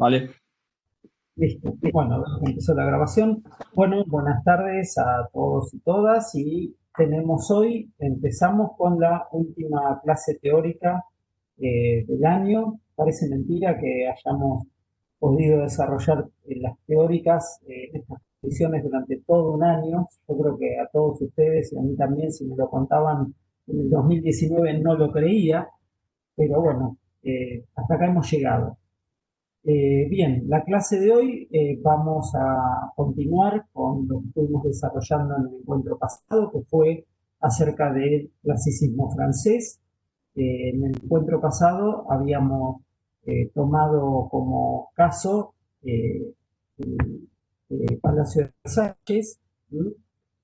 Vale. Listo. Bueno, empezó la grabación. Bueno, buenas tardes a todos y todas. Y empezamos con la última clase teórica del año. Parece mentira que hayamos podido desarrollar las teóricas en estas condiciones durante todo un año. Yo creo que a todos ustedes y a mí también, si me lo contaban en el 2019, no lo creía, pero bueno, hasta acá hemos llegado. Bien, la clase de hoy vamos a continuar con lo que estuvimos desarrollando en el encuentro pasado, que fue acerca del clasicismo francés. En el encuentro pasado habíamos tomado como caso el Palacio de Versalles, ¿sí?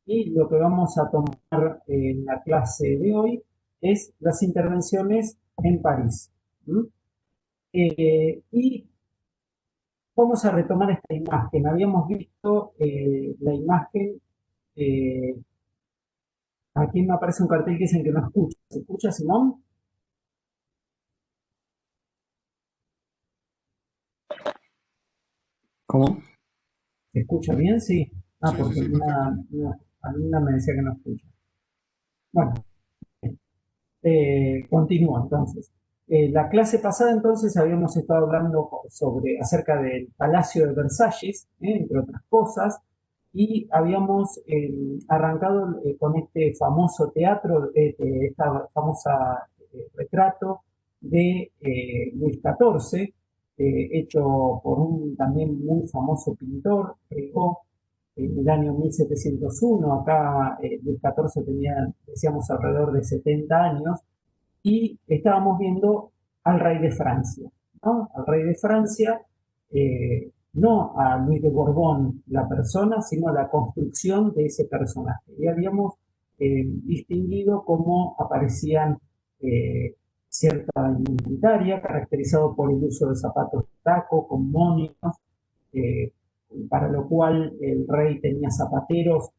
Y lo que vamos a tomar en la clase de hoy es las intervenciones en París. ¿Sí? Y vamos a retomar esta imagen. Habíamos visto la imagen. eh, Aquí me aparece un cartel que dicen que no escucha. ¿Se escucha, Simón? ¿Cómo? ¿Se escucha bien? Sí. Ah, Sí, sí, porque sí, perfecto. una alumna me decía que no escucha. Bueno, continúo entonces. La clase pasada entonces habíamos estado hablando acerca del Palacio de Versalles, entre otras cosas, y habíamos arrancado con este famoso teatro, esta famosa retrato de Luis XIV, hecho por un también muy famoso pintor, en el año 1701. Acá Luis XIV tenía, decíamos, alrededor de 70 años, y estábamos viendo al rey de Francia, ¿no? Al rey de Francia, no a Luis de Borbón, la persona, sino la construcción de ese personaje. Y habíamos distinguido cómo aparecían cierta indumentaria, caracterizado por el uso de zapatos de taco con monios, eh, para lo cual el rey tenía zapateros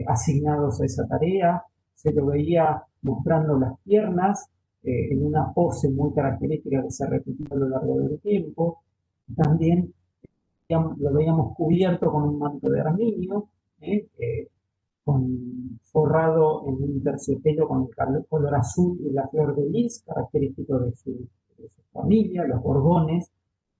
asignados a esa tarea. Se lo veía mostrando las piernas en una pose muy característica que se repitió a lo largo del tiempo. También lo veíamos cubierto con un manto de armiño, forrado en un terciopelo con el color azul y la flor de lis, característico de su familia, los Borbones.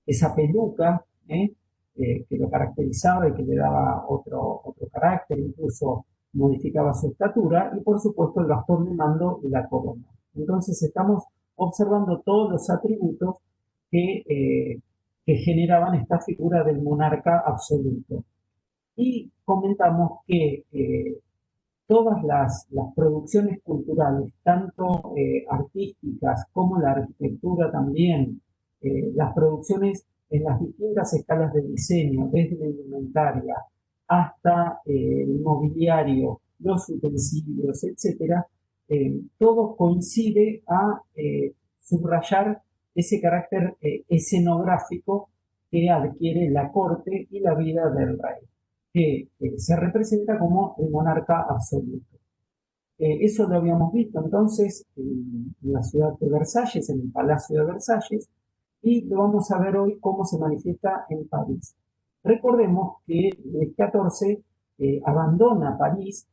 Esa peluca que lo caracterizaba y que le daba otro carácter, incluso modificaba su estatura, y por supuesto el bastón de mando y la corona. Entonces estamos observando todos los atributos que, eh, que generaban esta figura del monarca absoluto. Y comentamos que todas las producciones culturales, tanto artísticas como la arquitectura también, las producciones en las distintas escalas de diseño, desde la indumentaria hasta el mobiliario, los utensilios, etcétera, todo coincide a subrayar ese carácter escenográfico que adquiere la corte y la vida del rey, que se representa como el monarca absoluto. Eso lo habíamos visto entonces en la ciudad de Versalles, en el Palacio de Versalles, y lo vamos a ver hoy cómo se manifiesta en París. Recordemos que Luis XIV abandona París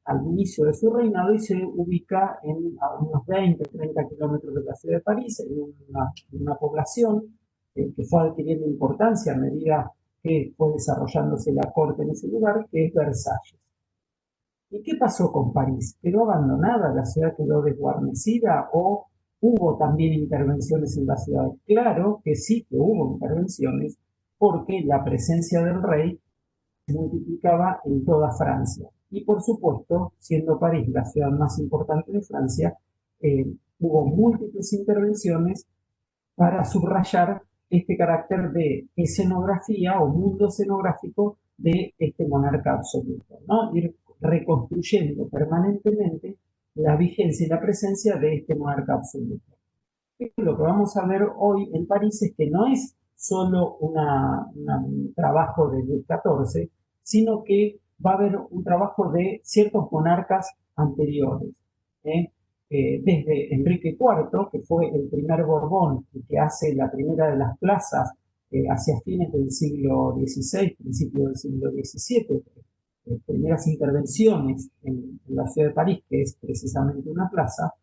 al inicio de su reinado y se ubica a unos 20, 30 kilómetros de la ciudad de París, en una población que fue adquiriendo importancia a medida que fue desarrollándose la corte en ese lugar, que es Versalles. ¿Y qué pasó con París? ¿Quedó abandonada? ¿La ciudad quedó desguarnecida? ¿O hubo también intervenciones en la ciudad? Claro que sí que hubo intervenciones, porque la presencia del rey se multiplicaba en toda Francia. Y por supuesto, siendo París la ciudad más importante de Francia, hubo múltiples intervenciones para subrayar este carácter de escenografía o mundo escenográfico de este monarca absoluto, ¿no? Ir reconstruyendo permanentemente la vigencia y la presencia de este monarca absoluto. Pero lo que vamos a ver hoy en París es que no es solo un trabajo de Luis XIV, sino que va a haber un trabajo de ciertos monarcas anteriores. ¿eh? Desde Enrique IV, que fue el primer Borbón y que hace la primera de las plazas hacia fines del siglo XVI, principios del siglo XVII, primeras intervenciones en la ciudad de París, que es precisamente una plaza,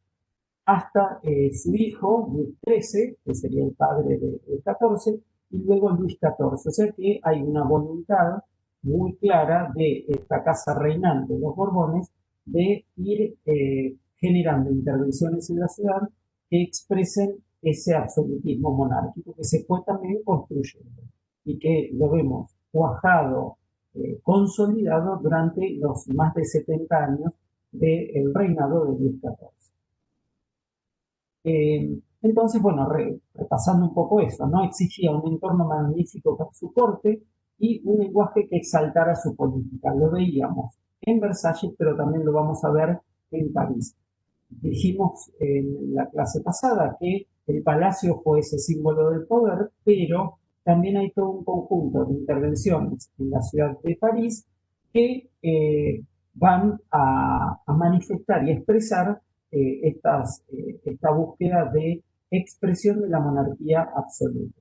hasta su hijo, Luis XIII, que sería el padre de XIV, y luego Luis XIV. O sea que hay una voluntad muy clara de esta casa reinante, los Borbones, de ir generando intervenciones en la ciudad que expresen ese absolutismo monárquico que se fue también construyendo y que lo vemos cuajado, consolidado durante los más de 70 años del reinado de Luis XIV. Entonces, bueno, repasando un poco eso, ¿no? Exigía un entorno magnífico para su corte y un lenguaje que exaltara su política. Lo veíamos en Versalles, pero también lo vamos a ver en París. Dijimos en la clase pasada que el palacio fue ese símbolo del poder, pero también hay todo un conjunto de intervenciones en la ciudad de París que van a manifestar y expresar esta búsqueda de expresión de la monarquía absoluta.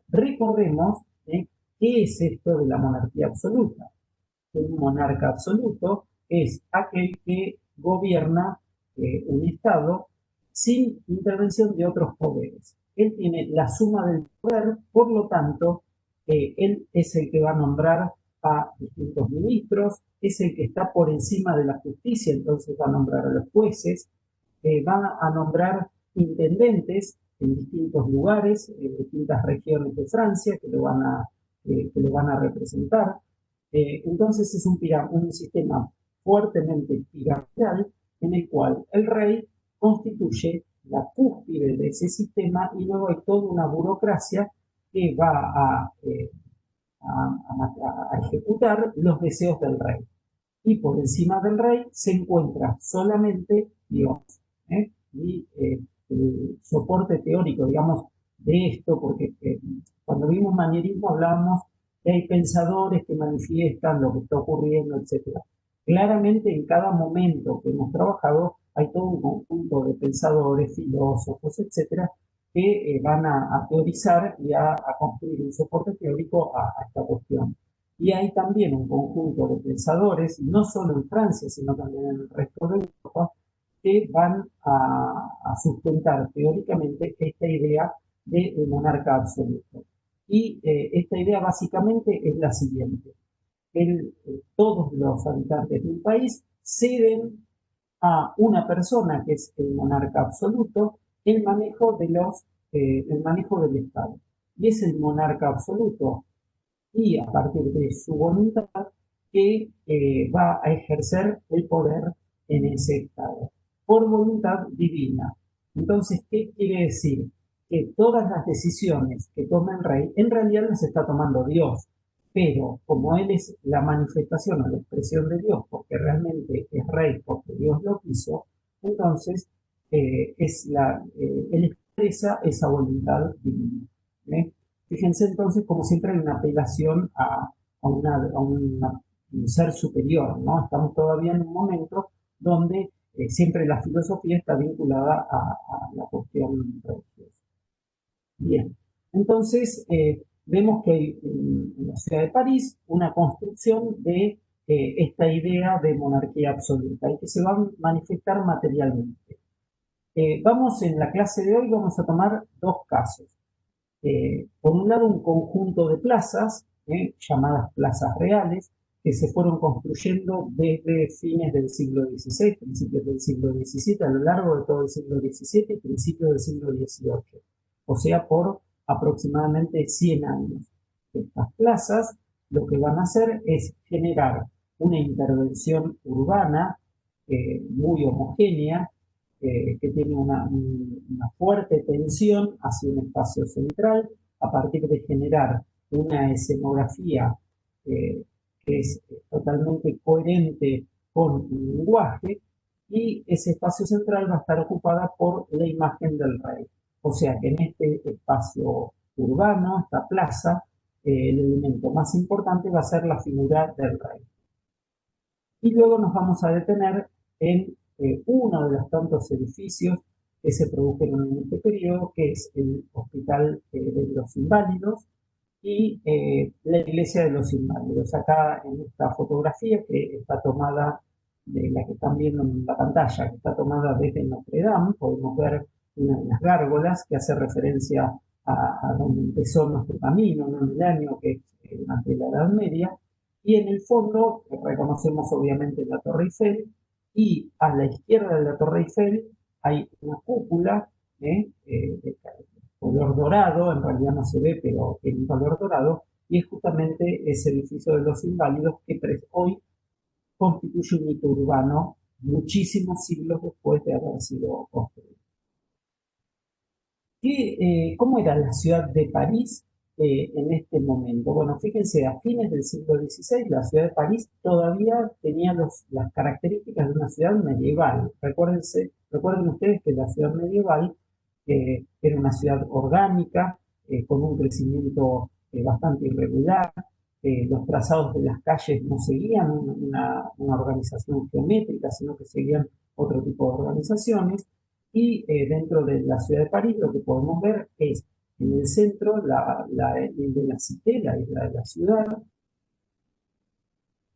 Recordemos qué es esto de la monarquía absoluta. Un monarca absoluto es aquel que gobierna un Estado sin intervención de otros poderes. Él tiene la suma del poder, por lo tanto, él es el que va a nombrar a distintos ministros, es el que está por encima de la justicia, entonces va a nombrar a los jueces, va a nombrar intendentes en distintos lugares, en distintas regiones de Francia, que lo van a representar. Entonces es un sistema fuertemente piramidal en el cual el rey constituye la cúspide de ese sistema y luego hay toda una burocracia que va a ejecutar los deseos del rey. Y por encima del rey se encuentra solamente Dios. Y el soporte teórico, digamos, de esto, porque cuando vimos manierismo hablábamos que hay pensadores que manifiestan lo que está ocurriendo, etc. Claramente en cada momento que hemos trabajado hay todo un conjunto de pensadores, filósofos, etcétera, que van a teorizar y a construir un soporte teórico a esta cuestión. Y hay también un conjunto de pensadores, no solo en Francia, sino también en el resto de Europa, que van a sustentar teóricamente esta idea de monarca absoluto. Y esta idea básicamente es la siguiente. Todos los habitantes de un país ceden a una persona que es el monarca absoluto el manejo el manejo del Estado. Y es el monarca absoluto y a partir de su voluntad que va a ejercer el poder en ese Estado, por voluntad divina. Entonces, ¿qué quiere decir? Que todas las decisiones que toma el rey, en realidad las está tomando Dios, pero como él es la manifestación o la expresión de Dios, porque realmente es rey, porque Dios lo quiso, entonces él expresa esa voluntad divina. ¿eh? Fíjense entonces, como siempre, hay una apelación a un ser superior, ¿no? Estamos todavía en un momento donde siempre la filosofía está vinculada a la cuestión religiosa. Bien, entonces vemos que hay en la ciudad de París una construcción de esta idea de monarquía absoluta y que se va a manifestar materialmente. Vamos en la clase de hoy, vamos a tomar dos casos. Por un lado, un conjunto de plazas, llamadas plazas reales, que se fueron construyendo desde fines del siglo XVI, principios del siglo XVII, a lo largo de todo el siglo XVII y principios del siglo XVIII, o sea, por aproximadamente 100 años. Estas plazas lo que van a hacer es generar una intervención urbana muy homogénea, que tiene una fuerte tensión hacia un espacio central a partir de generar una escenografía que es totalmente coherente con un lenguaje y ese espacio central va a estar ocupada por la imagen del rey. O sea que en este espacio urbano, esta plaza, el elemento más importante va a ser la figura del rey. Y luego nos vamos a detener en uno de los tantos edificios que se produjeron en este periodo, que es el Hospital de los Inválidos, y la iglesia de los Inválidos. Acá en esta fotografía que está tomada, de la que están viendo en la pantalla, que está tomada desde Notre Dame, podemos ver una de las gárgolas que hace referencia a donde empezó nuestro camino, ¿no? En el año que es durante la Edad Media, y en el fondo reconocemos obviamente la Torre Eiffel, y a la izquierda de la Torre Eiffel hay una cúpula de color dorado, en realidad no se ve, pero tiene un color dorado, y es justamente ese edificio de los Inválidos que hoy constituye un hito urbano muchísimos siglos después de haber sido construido. ¿Cómo era la ciudad de París en este momento? Bueno, fíjense, a fines del siglo XVI la ciudad de París todavía tenía las características de una ciudad medieval. Recuerden ustedes que la ciudad medieval era una ciudad orgánica, con un crecimiento bastante irregular. Los trazados de las calles no seguían una organización geométrica, sino que seguían otro tipo de organizaciones. Y dentro de la ciudad de París lo que podemos ver es en el centro el de la Cité, la isla de la ciudad,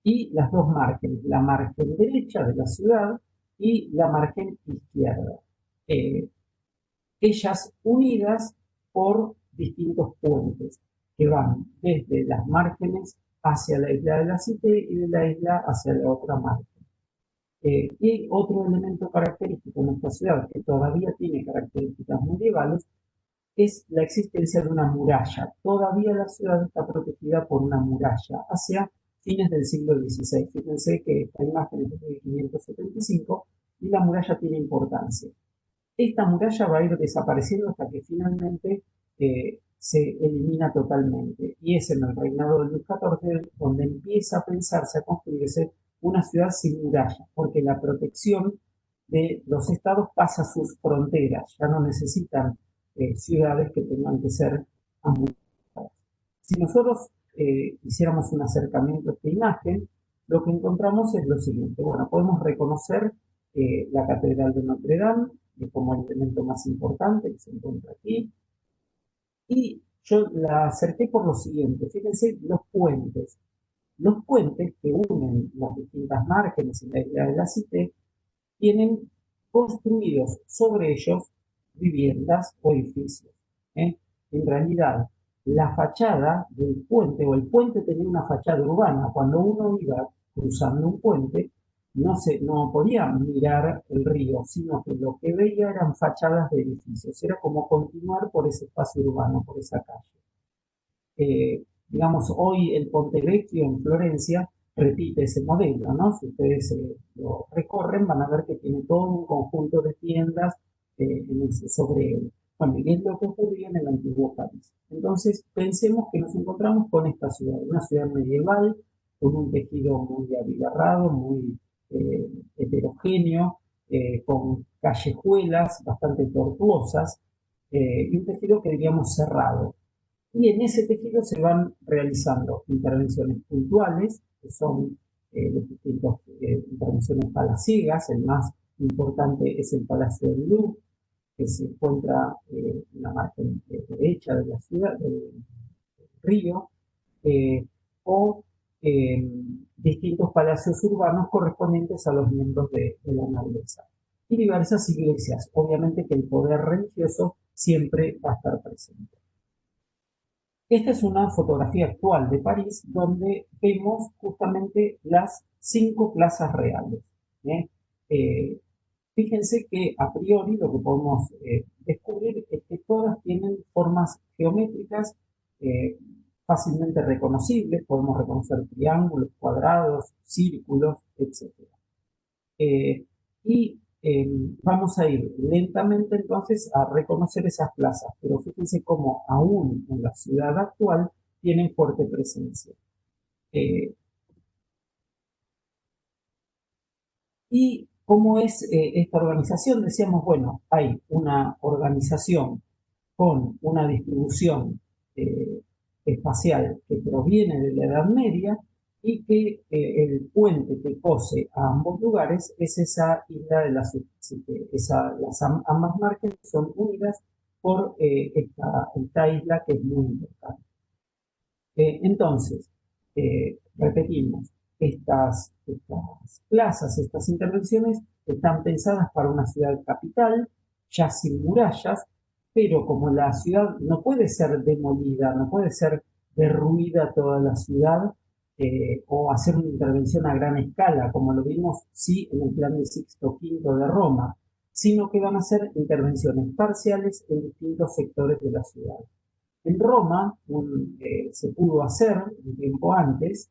y las dos márgenes, la margen derecha de la ciudad y la margen izquierda. Ellas unidas por distintos puentes que van desde las márgenes hacia la isla de la Cité y de la isla hacia la otra margen. Y otro elemento característico en esta ciudad, que todavía tiene características medievales, es la existencia de una muralla. Todavía la ciudad está protegida por una muralla hacia fines del siglo XVI. Fíjense que esta imagen es de 1575 y la muralla tiene importancia. Esta muralla va a ir desapareciendo hasta que finalmente se elimina totalmente. Y es en el reinado de Luis XIV donde empieza a pensarse, a construirse una ciudad sin muralla, porque la protección de los estados pasa sus fronteras, ya no necesitan ciudades que tengan que ser amuralladas. Si nosotros hiciéramos un acercamiento a esta imagen, lo que encontramos es lo siguiente. Bueno, podemos reconocer la Catedral de Notre Dame como el elemento más importante que se encuentra aquí. Y yo la acerqué por lo siguiente. Fíjense los puentes. Los puentes que unen las distintas márgenes en la isla de la Cité tienen construidos sobre ellos viviendas o edificios. En realidad, la fachada del puente, o el puente tenía una fachada urbana. Cuando uno iba cruzando un puente, no podía mirar el río, sino que lo que veía eran fachadas de edificios. Era como continuar por ese espacio urbano, por esa calle. Digamos, hoy el Ponte Vecchio en Florencia repite ese modelo, ¿no? Si ustedes lo recorren, van a ver que tiene todo un conjunto de tiendas sobre él. Bueno, y es lo que ocurría en el antiguo París. Entonces, pensemos que nos encontramos con esta ciudad, una ciudad medieval, con un tejido muy abigarrado, muy heterogéneo, con callejuelas bastante tortuosas, y un tejido que diríamos cerrado. Y en ese tejido se van realizando intervenciones puntuales, que son las distintas intervenciones palaciegas. El más importante es el Palacio del Louvre, que se encuentra en la margen derecha de la ciudad, del río, o distintos palacios urbanos correspondientes a los miembros de la nobleza. Y diversas iglesias. Obviamente que el poder religioso siempre va a estar presente. Esta es una fotografía actual de París donde vemos justamente las 5 plazas reales. ¿eh? Eh, Fíjense que a priori lo que podemos descubrir es que todas tienen formas geométricas fácilmente reconocibles. Podemos reconocer triángulos, cuadrados, círculos, etc. Y vamos a ir lentamente entonces a reconocer esas plazas, pero fíjense cómo aún en la ciudad actual tienen fuerte presencia. ¿Y cómo es esta organización? Decíamos, bueno, hay una organización con una distribución espacial que proviene de la Edad Media y que el puente que cose a ambos lugares es esa isla de la Cité. Ambas márgenes son unidas por esta isla que es muy importante. Entonces, repetimos, estas plazas, estas intervenciones están pensadas para una ciudad capital, ya sin murallas, pero como la ciudad no puede ser demolida, no puede ser derruida toda la ciudad, o hacer una intervención a gran escala, como lo vimos sí en el plan de Sixto V de Roma, sino que van a ser intervenciones parciales en distintos sectores de la ciudad. En Roma se pudo hacer un tiempo antes,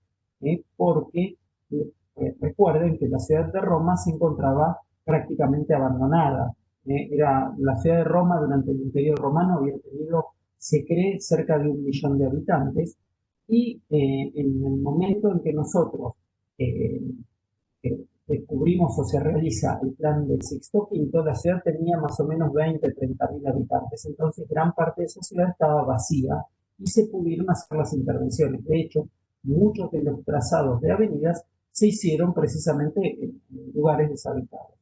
porque recuerden que la ciudad de Roma se encontraba prácticamente abandonada. La ciudad de Roma durante el Imperio Romano había tenido, se cree, cerca de 1 millón de habitantes, y en el momento en que nosotros eh, descubrimos o se realiza el plan del Sixto V, la ciudad tenía más o menos 20-30 mil habitantes. Entonces, gran parte de esa ciudad estaba vacía y se pudieron hacer las intervenciones. De hecho, muchos de los trazados de avenidas se hicieron precisamente en lugares deshabitados.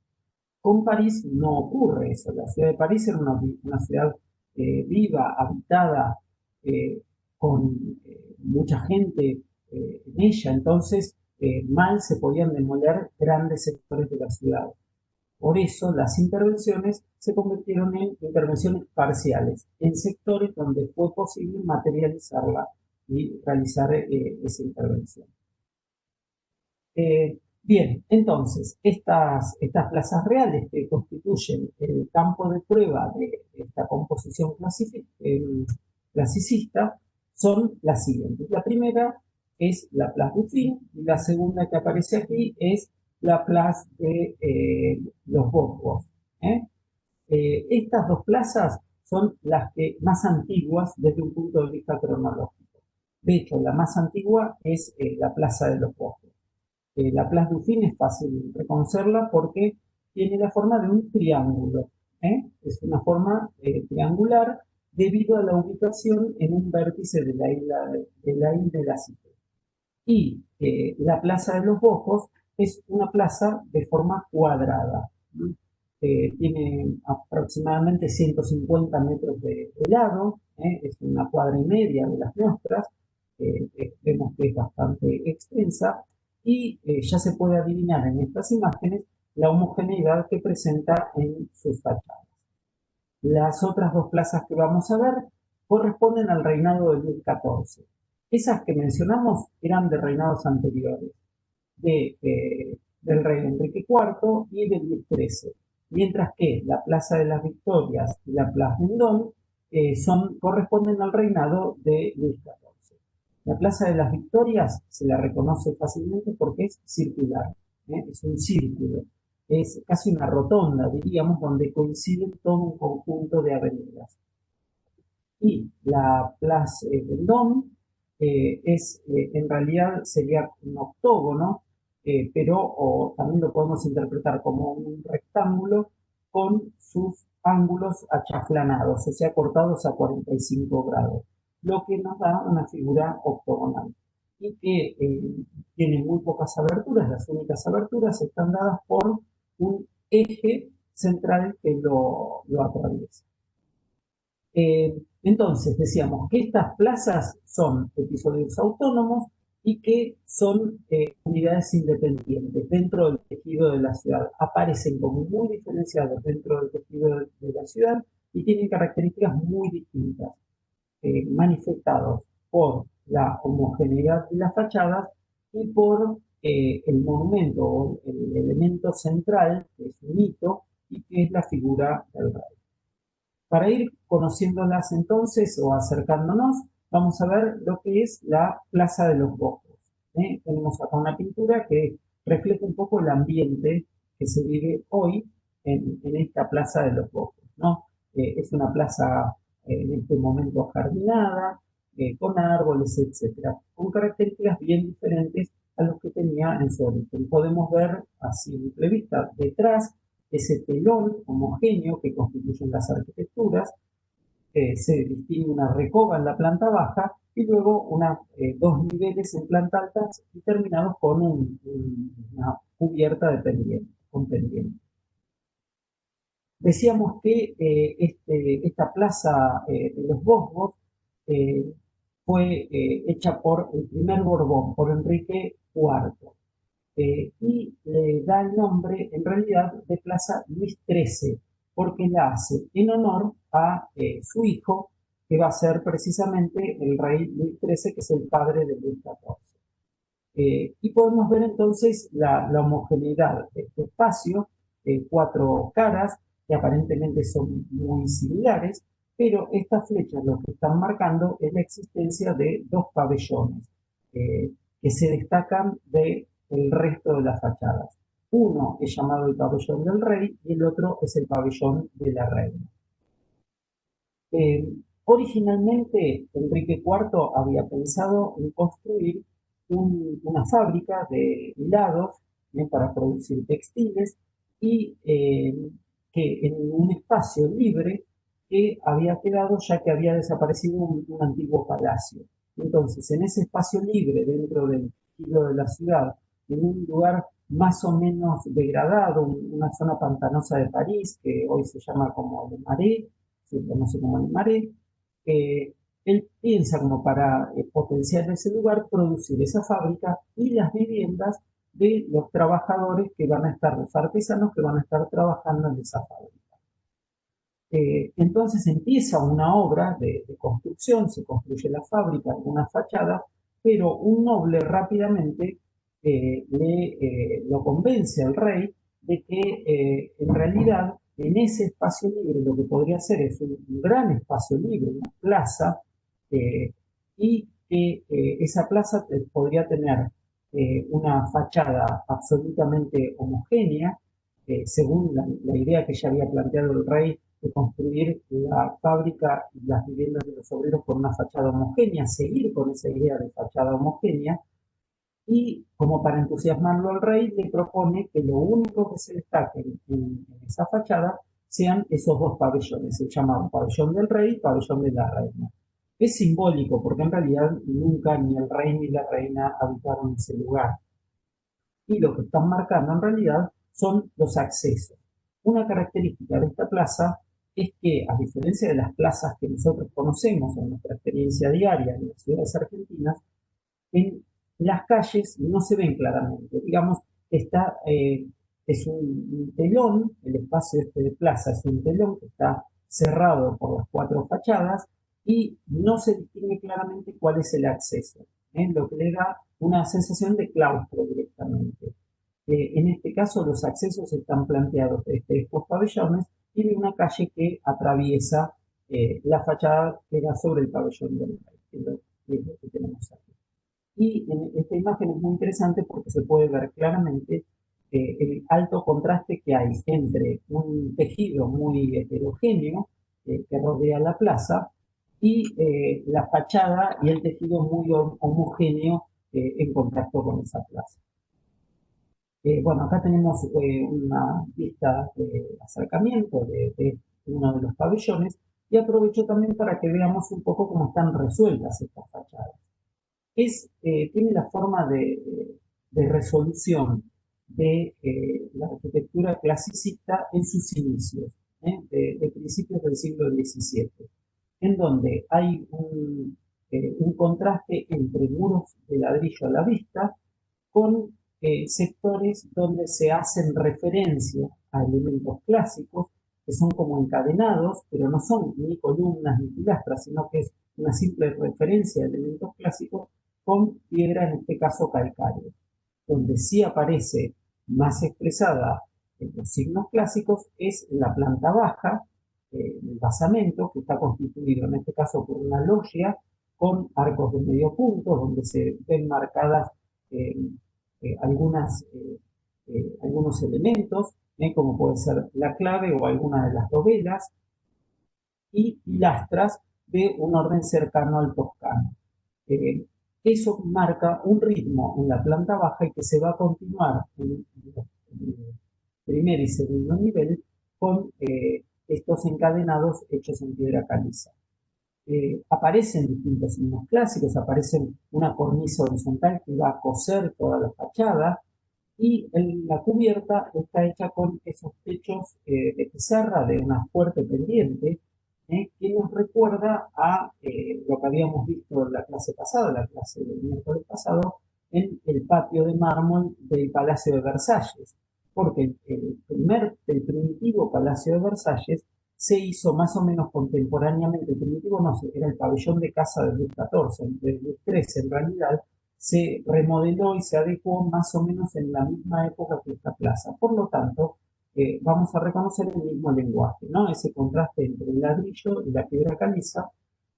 Con París no ocurre eso. La ciudad de París era una ciudad viva, habitada, con mucha gente en ella. Entonces, mal se podían demoler grandes sectores de la ciudad. Por eso las intervenciones se convirtieron en intervenciones parciales, en sectores donde fue posible materializarla y realizar esa intervención. Bien, entonces, estas plazas reales que constituyen el campo de prueba de esta composición clasicista son las siguientes. La primera es la Place Dauphine y la segunda que aparece aquí es la Place de los Boscos. Estas dos plazas son las que más antiguas desde un punto de vista cronológico. De hecho, la más antigua es la Plaza de los Bosques. La Place Dauphine es fácil reconocerla porque tiene la forma de un triángulo. Es una forma triangular debido a la ubicación en un vértice de la isla de la Cité. Y la Plaza de los Boscos es una plaza de forma cuadrada. Tiene aproximadamente 150 metros de lado, es una cuadra y media de las nuestras, vemos que es bastante extensa, y ya se puede adivinar en estas imágenes la homogeneidad que presenta en sus fachadas. Las otras dos plazas que vamos a ver corresponden al reinado de Luis XIV. Esas que mencionamos eran de reinados anteriores, del rey Enrique IV y de Luis XIII, mientras que la Plaza de las Victorias y la Plaza Vendôme corresponden al reinado de Luis XIV. La Plaza de las Victorias se la reconoce fácilmente porque es circular, es un círculo, es casi una rotonda, diríamos, donde coinciden todo un conjunto de avenidas. Y la Place Vendôme en realidad sería un octógono, pero también lo podemos interpretar como un rectángulo con sus ángulos achaflanados, o sea, cortados a 45 grados, lo que nos da una figura octogonal y que tiene muy pocas aberturas. Las únicas aberturas están dadas por un eje central que lo atraviesa. Entonces, decíamos que estas plazas son episodios autónomos y que son unidades independientes dentro del tejido de la ciudad. Aparecen como muy diferenciados dentro del tejido de la ciudad y tienen características muy distintas, manifestados por la homogeneidad de las fachadas y por el monumento o el elemento central, que es un hito y que es la figura del rey. Para ir conociéndolas entonces o acercándonos, vamos a ver lo que es la Plaza de los Boscos. Tenemos acá una pintura que refleja un poco el ambiente que se vive hoy en esta Plaza de los Boscos, ¿no? Es una plaza en este momento jardinada, con árboles, etcétera, con características bien diferentes a los que tenía en su origen. Podemos ver a simple vista detrás ese telón homogéneo que constituyen las arquitecturas. Se distingue una recoba en la planta baja y luego dos niveles en planta alta y terminados con una cubierta de pendiente, con pendiente. Decíamos que esta plaza de los Boscos fue hecha por el primer Borbón, por Enrique IV, y le da el nombre en realidad de Plaza Luis XIII, porque la hace en honor a su hijo, que va a ser precisamente el rey Luis XIII, que es el padre de Luis XIV. Y podemos ver entonces la homogeneidad de este espacio, cuatro caras que aparentemente son muy similares, pero estas flechas lo que están marcando es la existencia de dos pabellones que se destacan del resto de las fachadas. Uno es llamado el pabellón del rey y el otro es el pabellón de la reina. Originalmente, Enrique IV había pensado en construir una fábrica de hilados para producir textiles y que en un espacio libre que había quedado ya que había desaparecido un antiguo palacio. Entonces, en ese espacio libre dentro del estilo de la ciudad, en un lugar más o menos degradado, una zona pantanosa de París, que hoy se llama como Le Marais, se conoce como el Maré, él piensa como para potenciar ese lugar, producir esa fábrica y las viviendas de los trabajadores que van a estar, los artesanos que van a estar trabajando en esa fábrica. Entonces empieza una obra de construcción, se construye la fábrica, algunas fachadas, pero un noble rápidamente lo convence al rey de que en realidad en ese espacio libre lo que podría ser es un gran espacio libre, una plaza, y que esa plaza podría tener una fachada absolutamente homogénea, según la idea que ya había planteado el rey de construir la fábrica y las viviendas de los obreros con una fachada homogénea, seguir con esa idea de fachada homogénea, y como para entusiasmarlo al rey, le propone que lo único que se destaque en esa fachada sean esos dos pabellones, el llamado pabellón del rey y pabellón de la reina. Es simbólico porque en realidad nunca ni el rey ni la reina habitaron ese lugar. Y lo que están marcando en realidad son los accesos. Una característica de esta plaza es que, a diferencia de las plazas que nosotros conocemos en nuestra experiencia diaria en las ciudades argentinas, en las calles no se ven claramente. Digamos, es un telón, el espacio este de plaza es un telón que está cerrado por las cuatro fachadas y no se distingue claramente cuál es el acceso, lo que le da una sensación de claustro directamente. En este caso, los accesos están planteados desde estos pabellones y de una calle que atraviesa la fachada que da sobre el pabellón del rey, que es lo que tenemos aquí. Y en esta imagen es muy interesante porque se puede ver claramente el alto contraste que hay entre un tejido muy heterogéneo que rodea la plaza y la fachada y el tejido muy homogéneo en contacto con esa plaza. Bueno, acá tenemos una vista de acercamiento de uno de los pabellones y aprovecho también para que veamos un poco cómo están resueltas estas fachadas. Tiene la forma de resolución de la arquitectura clasicista en sus inicios, de principios del siglo XVII, en donde hay un contraste entre muros de ladrillo a la vista con sectores donde se hacen referencia a elementos clásicos que son como encadenados, pero no son ni columnas ni pilastras, sino que es una simple referencia a elementos clásicos con piedra, en este caso calcáreo. Donde sí aparece más expresada en los signos clásicos es en la planta baja, el basamento, que está constituido en este caso por una loggia con arcos de medio punto, donde se ven marcadas eh, algunos elementos, como puede ser la clave o alguna de las dovelas, y pilastras de un orden cercano al toscano. Eso marca un ritmo en la planta baja y que se va a continuar en el primer y segundo nivel con estos encadenados hechos en piedra caliza. Aparecen distintos signos clásicos, aparecen una cornisa horizontal que va a coser toda la fachada y la cubierta está hecha con esos techos de pizarra de una fuerte pendiente que nos recuerda a lo que habíamos visto en la clase pasada, la clase del miércoles pasado, en el patio de mármol del Palacio de Versalles, porque el primitivo Palacio de Versalles se hizo más o menos contemporáneamente. El primitivo no sé, era el pabellón de casa de Luis XIV, de Luis XIII en realidad, se remodeló y se adecuó más o menos en la misma época que esta plaza. Por lo tanto, vamos a reconocer el mismo lenguaje, ¿no? Ese contraste entre el ladrillo y la piedra caliza,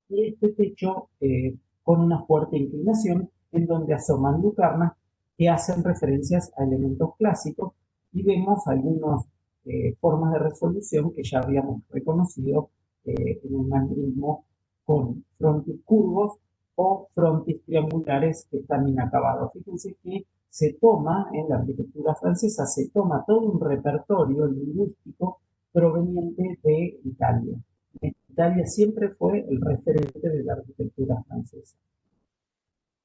y este techo con una fuerte inclinación en donde asoman lucarnas que hacen referencias a elementos clásicos, y vemos algunas formas de resolución que ya habíamos reconocido en el manierismo, con frontis curvos o frontis triangulares que están inacabados. Fíjense que se toma, en la arquitectura francesa, se toma todo un repertorio lingüístico proveniente de Italia. Italia siempre fue el referente de la arquitectura francesa.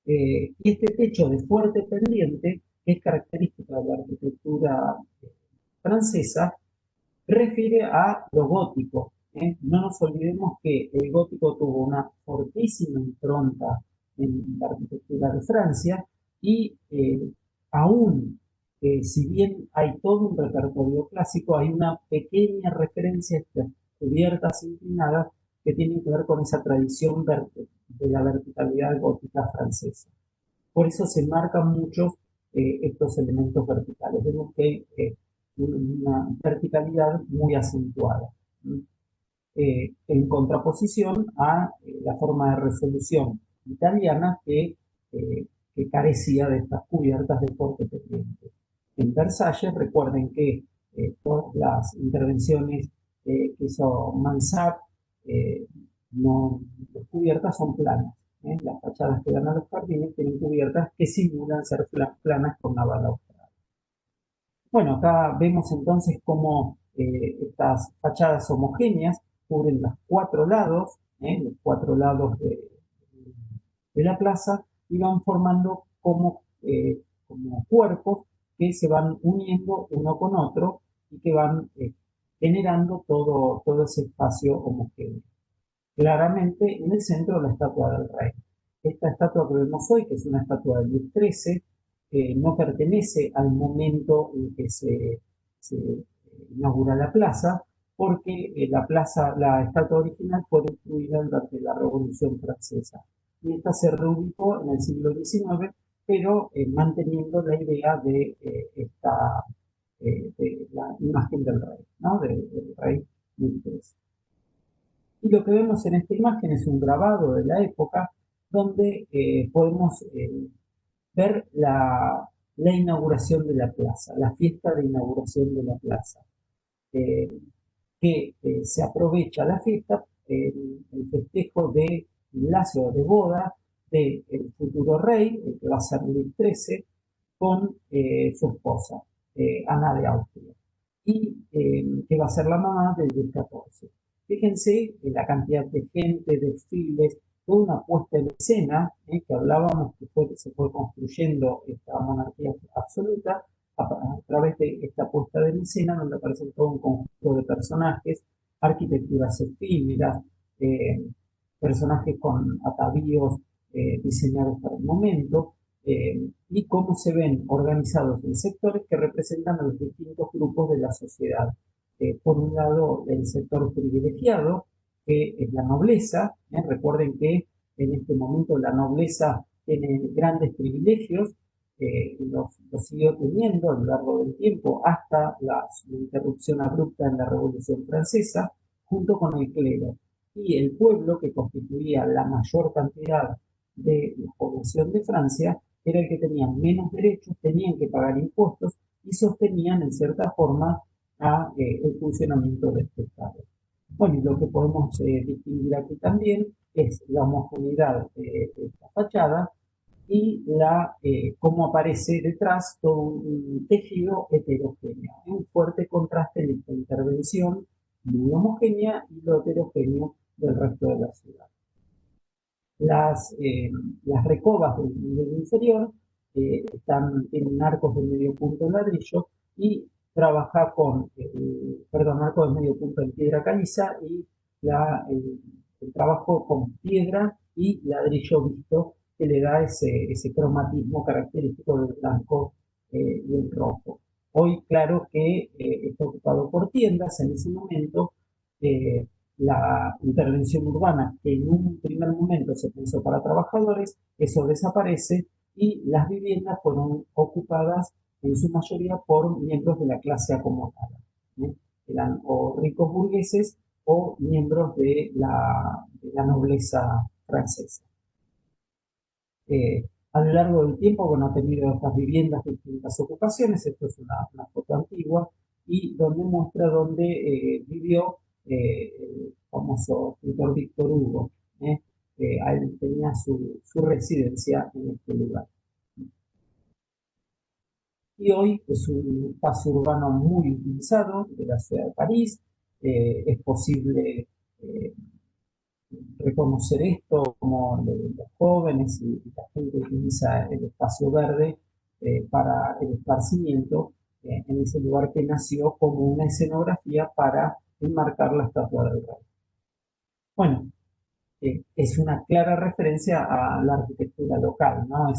Y este techo de fuerte pendiente, que es característica de la arquitectura francesa, refiere a lo gótico. No nos olvidemos que el gótico tuvo una fortísima impronta en la arquitectura de Francia, y aún si bien hay todo un repertorio clásico, hay una pequeña referencia a estas cubiertas inclinadas que tienen que ver con esa tradición de la verticalidad gótica francesa. Por eso se marcan mucho estos elementos verticales. Vemos que una verticalidad muy acentuada, en contraposición a la forma de resolución italiana que carecía de estas cubiertas de fuerte pendiente. En Versalles, recuerden que todas las intervenciones que hizo Mansart, no, las cubiertas son planas. Las fachadas que dan a los jardines tienen cubiertas que simulan ser planas con una balaustrada. Bueno, acá vemos entonces cómo estas fachadas homogéneas cubren los cuatro lados de la plaza, y van formando como cuerpos que se van uniendo uno con otro y que van generando todo ese espacio homogéneo. Claramente en el centro la estatua del rey. Esta estatua que vemos hoy, que es una estatua de Luis XIII, no pertenece al momento en que se inaugura la plaza, porque la estatua original fue destruida durante la Revolución Francesa. Y esta se reubicó en el siglo XIX, pero manteniendo la idea de la imagen del rey, ¿no? Del rey Luis XIII. Y lo que vemos en esta imagen es un grabado de la época donde podemos ver la inauguración de la plaza, la fiesta de inauguración de la plaza, eh, que se aprovecha la fiesta, el festejo de Lacio de boda del futuro rey, el que va a ser Luis XIII, con su esposa, Ana de Austria, y que va a ser la mamá de Luis XIV. Fíjense la cantidad de gente, desfiles, toda una puesta en escena, que hablábamos que se fue construyendo esta monarquía absoluta a través de esta puesta en escena, donde aparecen todo un conjunto de personajes, arquitecturas efímeras, personajes con atavíos diseñados para el momento, y cómo se ven organizados en sectores que representan a los distintos grupos de la sociedad. Por un lado, el sector privilegiado, que es la nobleza. Recuerden que en este momento la nobleza tiene grandes privilegios, los siguió teniendo a lo largo del tiempo hasta la interrupción abrupta en la Revolución Francesa, junto con el clero. Y el pueblo, que constituía la mayor cantidad de la población de Francia, era el que tenía menos derechos, tenían que pagar impuestos y sostenían en cierta forma el funcionamiento de este Estado. Bueno, y lo que podemos distinguir aquí también es la homogeneidad de esta fachada y cómo aparece detrás todo un tejido heterogéneo, un fuerte contraste en esta intervención muy homogénea y lo heterogéneo del resto de la ciudad. Las recobas del nivel inferior tienen arcos de medio punto en ladrillo y trabaja con, arcos de medio punto en piedra caliza y el trabajo con piedra y ladrillo visto que le da ese cromatismo característico del blanco y el rojo. Hoy, claro que está ocupado por tiendas en ese momento. eh, la intervención urbana, que en un primer momento se pensó para trabajadores, eso desaparece y las viviendas fueron ocupadas en su mayoría por miembros de la clase acomodada. ¿eh? Eran o ricos burgueses o miembros de la nobleza francesa. A lo largo del tiempo, bueno, ha tenido estas viviendas distintas ocupaciones. Esto es una foto antigua y donde muestra dónde vivió el famoso escritor Víctor Hugo. Él tenía su residencia en este lugar. Y hoy es un espacio urbano muy utilizado de la ciudad de París. Es posible reconocer esto como los jóvenes y la gente utiliza el espacio verde para el esparcimiento en ese lugar que nació como una escenografía para enmarcar la estatua del rey. Bueno, es una clara referencia a la arquitectura local, ¿no?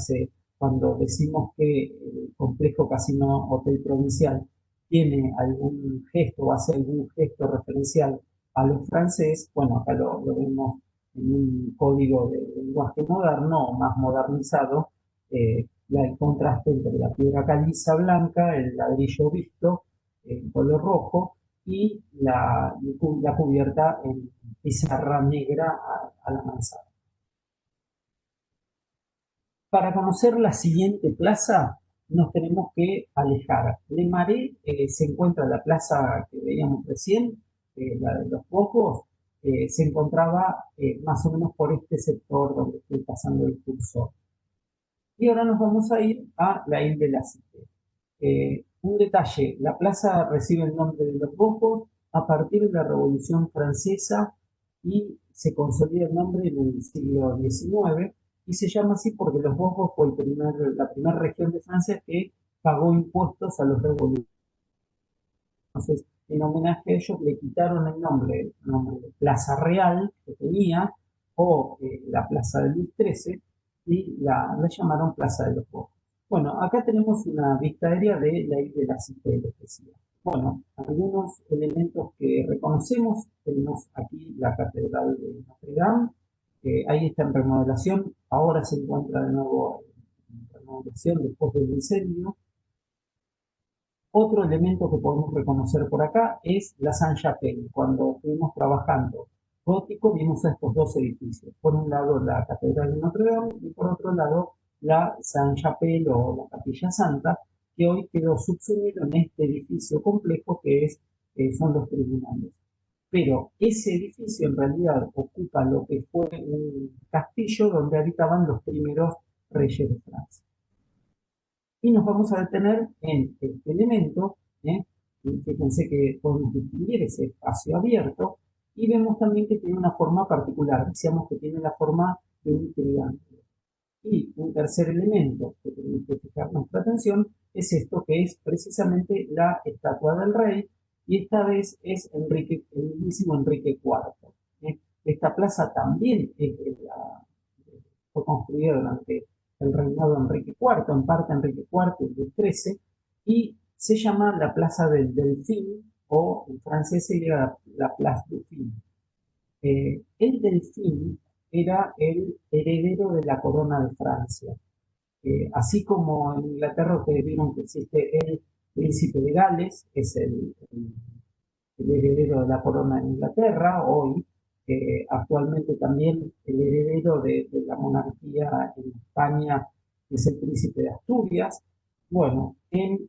Cuando decimos que el complejo Casino Hotel Provincial tiene algún gesto o hace algún gesto referencial a los franceses, bueno, acá lo vemos en un código de lenguaje moderno o más modernizado, el contraste entre la piedra caliza blanca, el ladrillo visto en color rojo y la cubierta en pizarra negra a la manzana. Para conocer la siguiente plaza, nos tenemos que alejar. Le Marais se encuentra la plaza que veíamos recién, la de los Bojos, se encontraba más o menos por este sector donde estoy pasando el cursor. Y ahora nos vamos a ir a la Ile de la Cité. Un detalle, la plaza recibe el nombre de los Bojos a partir de la Revolución Francesa y se consolida el nombre en el siglo XIX y se llama así porque los Bojos fue la primera región de Francia que pagó impuestos a los revolucionarios. Entonces, en homenaje a ellos le quitaron el nombre de Plaza Real que tenía o la Plaza de Luis XIII y la llamaron Plaza de los Bojos. Bueno, acá tenemos una vista aérea de la isla de la Cité, les decía. Bueno, algunos elementos que reconocemos, tenemos aquí la Catedral de Notre Dame, ahí está en remodelación, ahora se encuentra de nuevo en remodelación después del incendio. Otro elemento que podemos reconocer por acá es la Saint-Chapelle. Cuando estuvimos trabajando gótico, vimos estos dos edificios. Por un lado la Catedral de Notre Dame y por otro lado la Saint-Chapelle o la Capilla Santa, que hoy quedó subsumido en este edificio complejo que son los tribunales. Pero ese edificio en realidad ocupa lo que fue un castillo donde habitaban los primeros reyes de Francia. Y nos vamos a detener en este elemento, y fíjense que podemos distinguir ese espacio abierto, y vemos también que tiene una forma particular, decíamos que tiene la forma de un triángulo. Y un tercer elemento que tenemos que fijar nuestra atención es esto que es precisamente la estatua del rey, y esta vez es el mismísimo Enrique IV. Esta plaza también fue construida durante el reinado de Enrique IV, en parte Enrique IV y Luis XIII, y se llama la Plaza del Delfín, o en francés sería la Place Dauphine. El delfín era el heredero de la corona de Francia. Así como en Inglaterra ustedes vieron que existe el príncipe de Gales, que es el heredero de la corona de Inglaterra, hoy actualmente también el heredero de la monarquía en España, que es el príncipe de Asturias. Bueno, en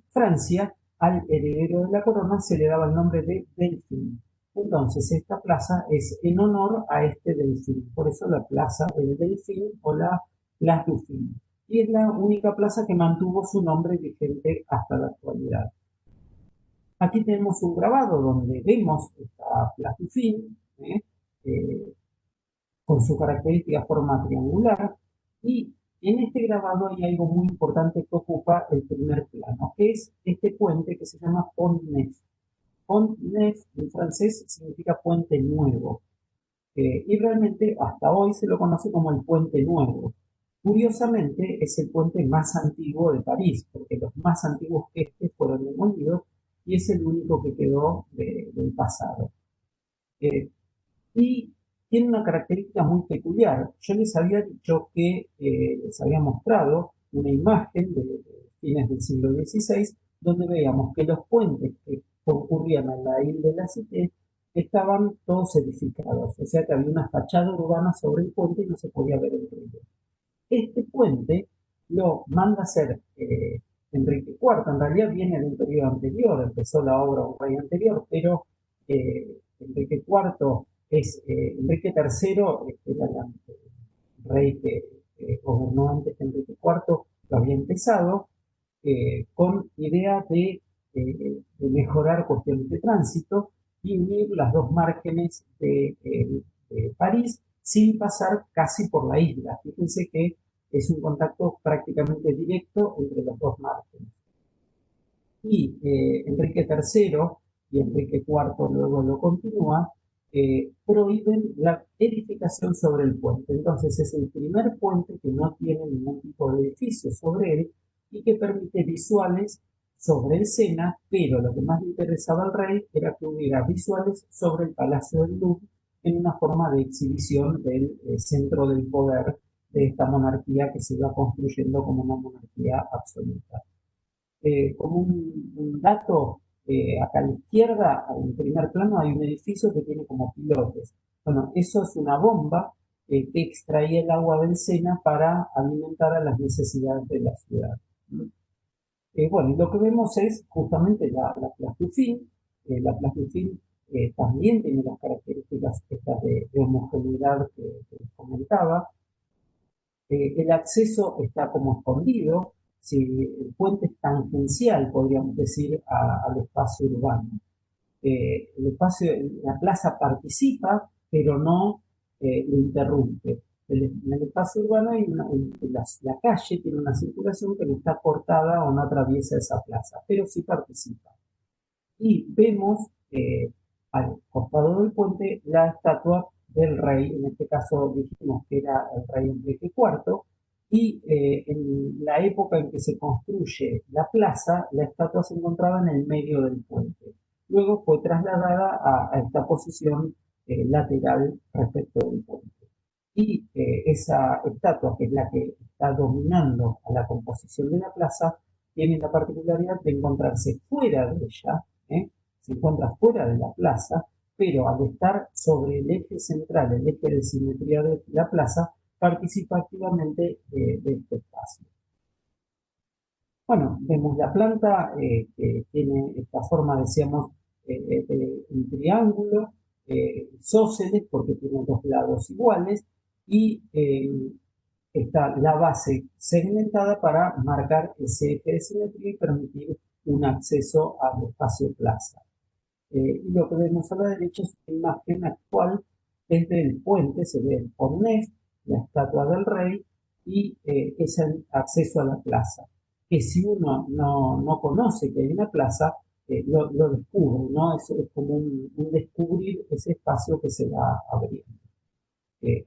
Francia al heredero de la corona se le daba el nombre de Delfín. Entonces, esta plaza es en honor a este delfín, por eso la Plaza del Delfín o la Place Dauphine. Y es la única plaza que mantuvo su nombre vigente hasta la actualidad. Aquí tenemos un grabado donde vemos esta Place Dauphine, con su característica forma triangular, y en este grabado hay algo muy importante que ocupa el primer plano, que es este puente que se llama Pont Neuf. Pont Neuf en francés significa puente nuevo. Y realmente hasta hoy se lo conoce como el Puente Nuevo. Curiosamente es el puente más antiguo de París, porque los más antiguos que este fueron demolidos y es el único que quedó del pasado. Y tiene una característica muy peculiar. Yo les había dicho que les había mostrado una imagen de fines del siglo XVI donde veíamos que los puentes que concurrían a la isla de la Cité estaban todos edificados, o sea que había una fachada urbana sobre el puente y no se podía ver el río. Este puente lo manda a hacer Enrique IV, en realidad viene de un periodo anterior, empezó la obra un rey anterior, pero Enrique IV Enrique III, era el rey que gobernó antes de Enrique IV, lo había empezado con idea de mejorar cuestiones de tránsito y unir las dos márgenes de París sin pasar casi por la isla. Fíjense que es un contacto prácticamente directo entre los dos márgenes. Y Enrique III y Enrique IV luego lo continúa, prohíben la edificación sobre el puente. Entonces es el primer puente que no tiene ningún tipo de edificio sobre él y que permite visuales sobre el Sena, pero lo que más le interesaba al rey era que hubiera visuales sobre el Palacio del Louvre en una forma de exhibición del centro del poder de esta monarquía que se iba construyendo como una monarquía absoluta. Como un dato, acá a la izquierda, en primer plano, hay un edificio que tiene como pilotes. Bueno, eso es una bomba que extraía el agua del Sena para alimentar a las necesidades de la ciudad. Bueno, y lo que vemos es justamente la Place Dauphine. La Place Dauphine también tiene las características estas de homogeneidad que les comentaba. El acceso está como escondido, si el puente es tangencial, podríamos decir, al espacio urbano. La plaza participa, pero no lo interrumpe. En el espacio urbano la calle tiene una circulación que no está cortada o no atraviesa esa plaza, pero sí participa. Y vemos al costado del puente la estatua del rey, en este caso dijimos que era el rey Enrique IV, y en la época en que se construye la plaza, la estatua se encontraba en el medio del puente. Luego fue trasladada a esta posición lateral respecto del puente. Y esa estatua, que es la que está dominando a la composición de la plaza, tiene la particularidad de encontrarse fuera de ella, se encuentra fuera de la plaza, pero al estar sobre el eje central, el eje de simetría de la plaza, participa activamente de este espacio. Bueno, vemos la planta que tiene esta forma, decíamos, de un triángulo, isósceles porque tiene dos lados iguales y está la base segmentada para marcar ese eje de simetría y permitir un acceso al espacio plaza. Y lo que vemos a la derecha es una imagen actual desde el puente, se ve el Pont Neuf, la estatua del rey y es el acceso a la plaza. Que si uno no conoce que hay una plaza, lo descubre, ¿no? Es como un descubrir ese espacio que se va abriendo.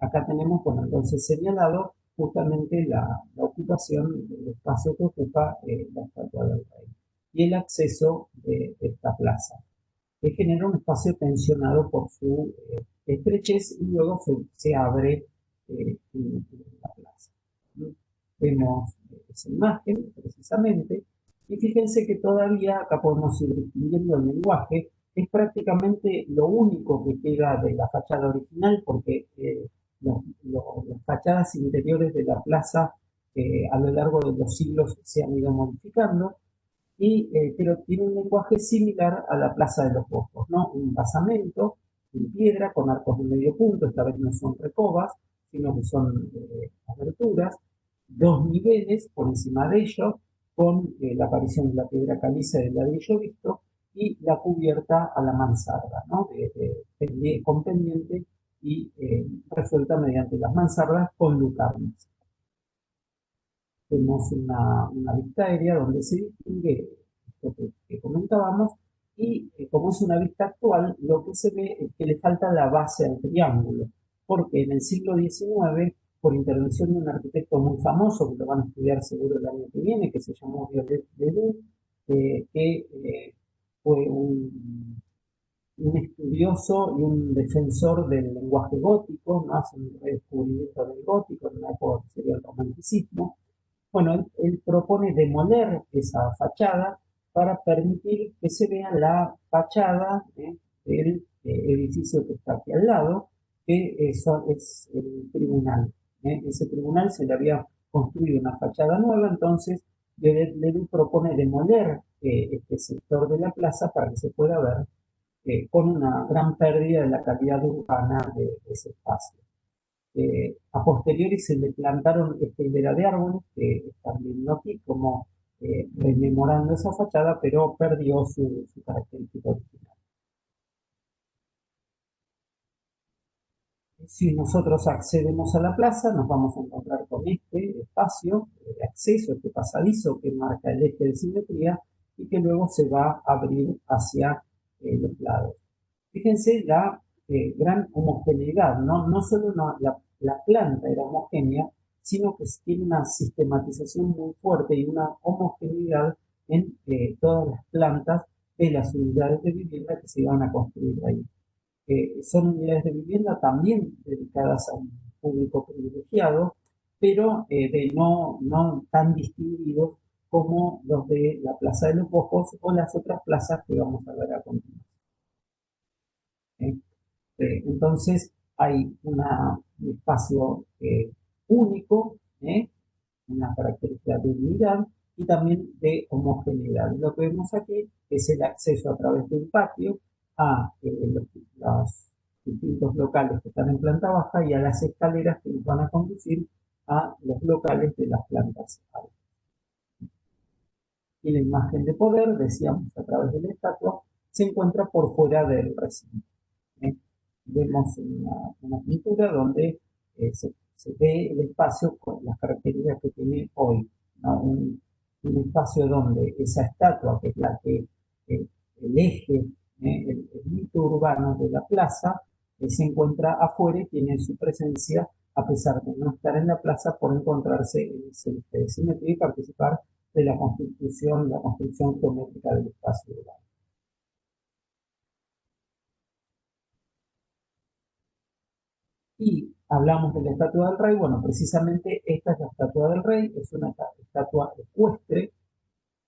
Acá tenemos, bueno, entonces señalado justamente la ocupación del espacio que ocupa la estatua del rey y el acceso de esta plaza, que genera un espacio tensionado por su estrechez y luego se abre la plaza. Vemos esa imagen precisamente y fíjense que todavía acá podemos ir distinguiendo el lenguaje. Es prácticamente lo único que queda de la fachada original porque las fachadas interiores de la plaza a lo largo de los siglos se han ido modificando pero tiene un lenguaje similar a la Plaza de los Boscos, ¿no? Un basamento en piedra con arcos de medio punto, esta vez no son recovas, sino que son aberturas, dos niveles por encima de ellos, con la aparición de la piedra caliza y del ladrillo visto, y la cubierta a la mansarda, ¿no? Con pendiente y resuelta mediante las mansardas con lucarnas. Vemos una vista aérea donde se distingue esto que comentábamos y como es una vista actual, lo que se ve es que le falta la base al triángulo, porque en el siglo XIX, por intervención de un arquitecto muy famoso, que lo van a estudiar seguro el año que viene, que se llamó Viollet Ledoux, que fue un estudioso y un defensor del lenguaje gótico, ¿no? Hace un redescubrimiento del gótico en una época que sería el romanticismo. Bueno, él propone demoler esa fachada para permitir que se vea la fachada del edificio que está aquí al lado, que eso es el tribunal. Ese tribunal se le había construido una fachada nueva, entonces Ledoux propone demoler este sector de la plaza para que se pueda ver con una gran pérdida de la calidad urbana de ese espacio. A posteriori se le plantaron esta hilera de árboles que están viendo aquí como rememorando esa fachada, pero perdió su característica original. Si nosotros accedemos a la plaza, nos vamos a encontrar con este espacio de acceso, este pasadizo que marca el eje de simetría y que luego se va a abrir hacia los lados. Fíjense la gran homogeneidad, no solo la planta era homogénea, sino que tiene una sistematización muy fuerte y una homogeneidad en todas las plantas de las unidades de vivienda que se iban a construir ahí. Son unidades de vivienda también dedicadas a un público privilegiado, pero no tan distinguidos como los de la Plaza de los Bojos o las otras plazas que vamos a ver a continuación. Entonces hay un espacio único, una característica de unidad y también de homogeneidad. Lo que vemos aquí es el acceso a través de un patio a los distintos locales que están en planta baja y a las escaleras que nos van a conducir a los locales de las plantas altas. Y la imagen de poder, decíamos a través de la estatua, se encuentra por fuera del recinto. Vemos una pintura donde se ve el espacio con las características que tiene hoy, ¿no? Un espacio donde esa estatua, que es la que el eje, el mito urbano de la plaza, se encuentra afuera y tiene su presencia a pesar de no estar en la plaza por encontrarse en el simetría y participar de la construcción geométrica del espacio urbano. Y hablamos de la estatua del rey, bueno, precisamente esta es la estatua del rey, es una estatua ecuestre,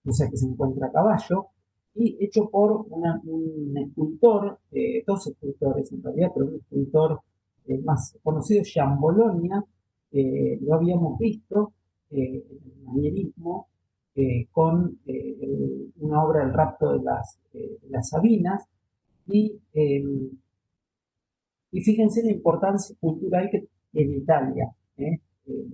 o sea que se encuentra a caballo, y hecho por un escultor, dos escultores en realidad, pero un escultor más conocido, Jean Bologna, lo habíamos visto en el manierismo con una obra El rapto de las Sabinas, y y fíjense la importancia cultural que en Italia,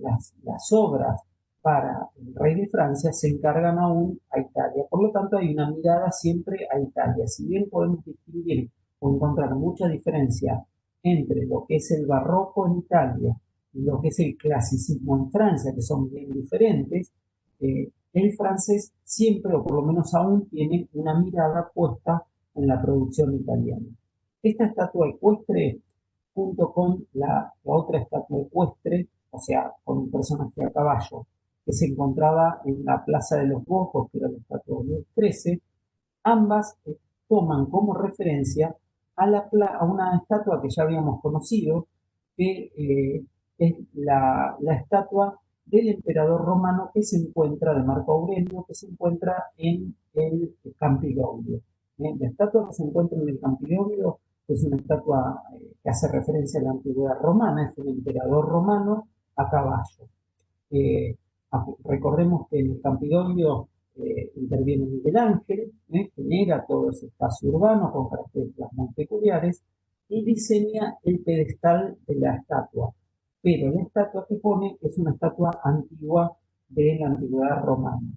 las obras para el rey de Francia se encargan aún a Italia. Por lo tanto, hay una mirada siempre a Italia. Si bien podemos distinguir o encontrar mucha diferencia entre lo que es el barroco en Italia y lo que es el clasicismo en Francia, que son bien diferentes, el francés siempre, o por lo menos aún, tiene una mirada puesta en la producción italiana. Esta estatua ecuestre, junto con la otra estatua ecuestre, o sea, con un personaje a caballo, que se encontraba en la Plaza de los Bojos, que era la estatua de Luis XIII, ambas toman como referencia a una estatua que ya habíamos conocido, que es la estatua del emperador romano que se encuentra, de Marco Aurelio, que se encuentra en el Campidoglio. La estatua que se encuentra en el Campidoglio es una estatua que hace referencia a la antigüedad romana, es un emperador romano a caballo. Eh, Recordemos que en el Campidoglio interviene Miguel Ángel, genera todo ese espacio urbano con características muy peculiares y diseña el pedestal de la estatua. Pero la estatua que pone es una estatua antigua de la antigüedad romana.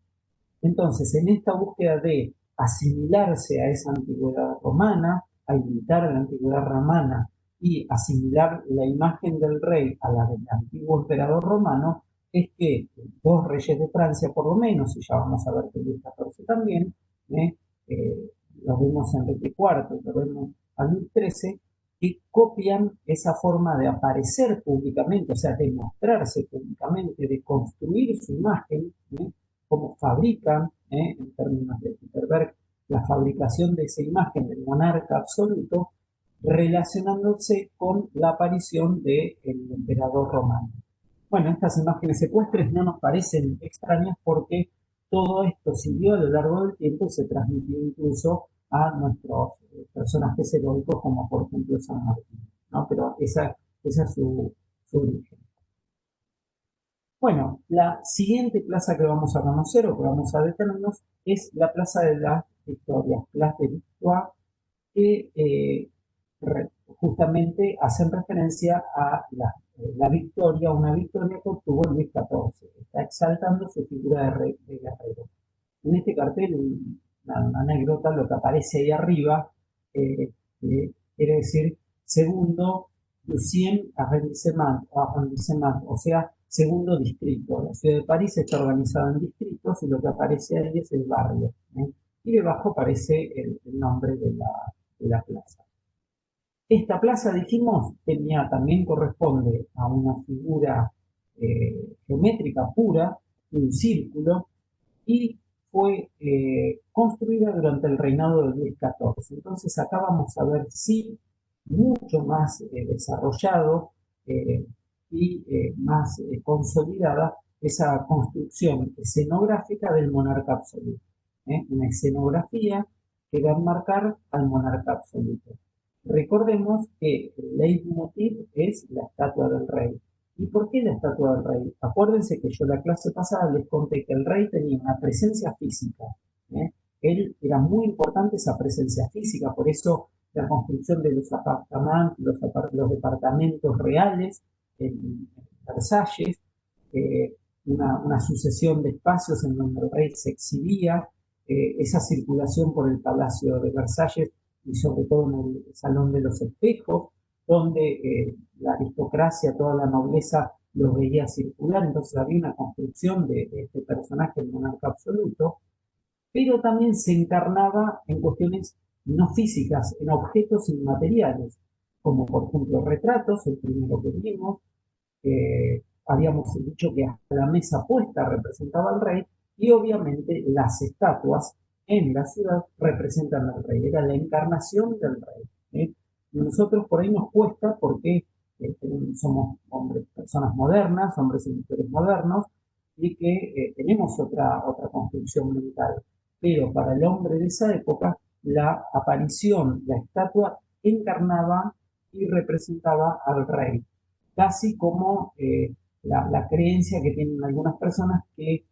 Entonces, en esta búsqueda de asimilarse a esa antigüedad romana, a imitar a la antigüedad romana y asimilar la imagen del rey a la del antiguo emperador romano, es que dos reyes de Francia, por lo menos, y ya vamos a ver que Luis XIV también, lo vemos a Enrique IV, lo vemos a Luis XIII, que copian esa forma de aparecer públicamente, o sea, de mostrarse públicamente, de construir su imagen, cómo fabrican, en términos de Peter Berg, la fabricación de esa imagen del monarca absoluto, relacionándose con la aparición del emperador romano. Bueno, estas imágenes ecuestres no nos parecen extrañas porque todo esto siguió a lo largo del tiempo y se transmitió incluso a nuestros personajes heroicos, como por ejemplo San Martín, ¿no? Pero esa es su origen. Bueno, la siguiente plaza que vamos a conocer o que vamos a detenernos es la Plaza de las Victorias, Place de Victoire, que justamente hacen referencia a la victoria, una victoria que obtuvo Luis XIV. Está exaltando su figura de guerrero. En este cartel, una anécdota, lo que aparece ahí arriba, quiere decir segundo Lucien arrondissement, o sea, segundo distrito. La ciudad de París está organizada en distritos y lo que aparece ahí es el barrio. Y debajo aparece el nombre de la plaza. Esta plaza, dijimos, también corresponde a una figura geométrica pura, un círculo, y fue construida durante el reinado de Luis XIV. Entonces acá vamos a ver, sí, mucho más desarrollado y más consolidada esa construcción escenográfica del monarca absoluto. Una escenografía que va a enmarcar al monarca absoluto. Recordemos que el leitmotiv es la estatua del rey. ¿Y por qué la estatua del rey? Acuérdense que yo la clase pasada les conté que el rey tenía una presencia física. Él era muy importante esa presencia física, por eso la construcción de los apartamentos, los departamentos reales en Versalles, una sucesión de espacios en donde el rey se exhibía, esa circulación por el Palacio de Versalles y sobre todo en el Salón de los Espejos, donde la aristocracia, toda la nobleza lo veía circular, entonces había una construcción de este personaje, el monarca absoluto, pero también se encarnaba en cuestiones no físicas, en objetos inmateriales, como por ejemplo retratos, el primero que vimos, habíamos dicho que hasta la mesa puesta representaba al rey, y obviamente las estatuas en la ciudad representan al rey, era la encarnación del rey. Y nosotros por ahí nos cuesta porque somos hombres, personas modernas, hombres y mujeres modernos, y que tenemos otra construcción mental. Pero para el hombre de esa época, la aparición, la estatua encarnaba y representaba al rey, casi como la creencia que tienen algunas personas que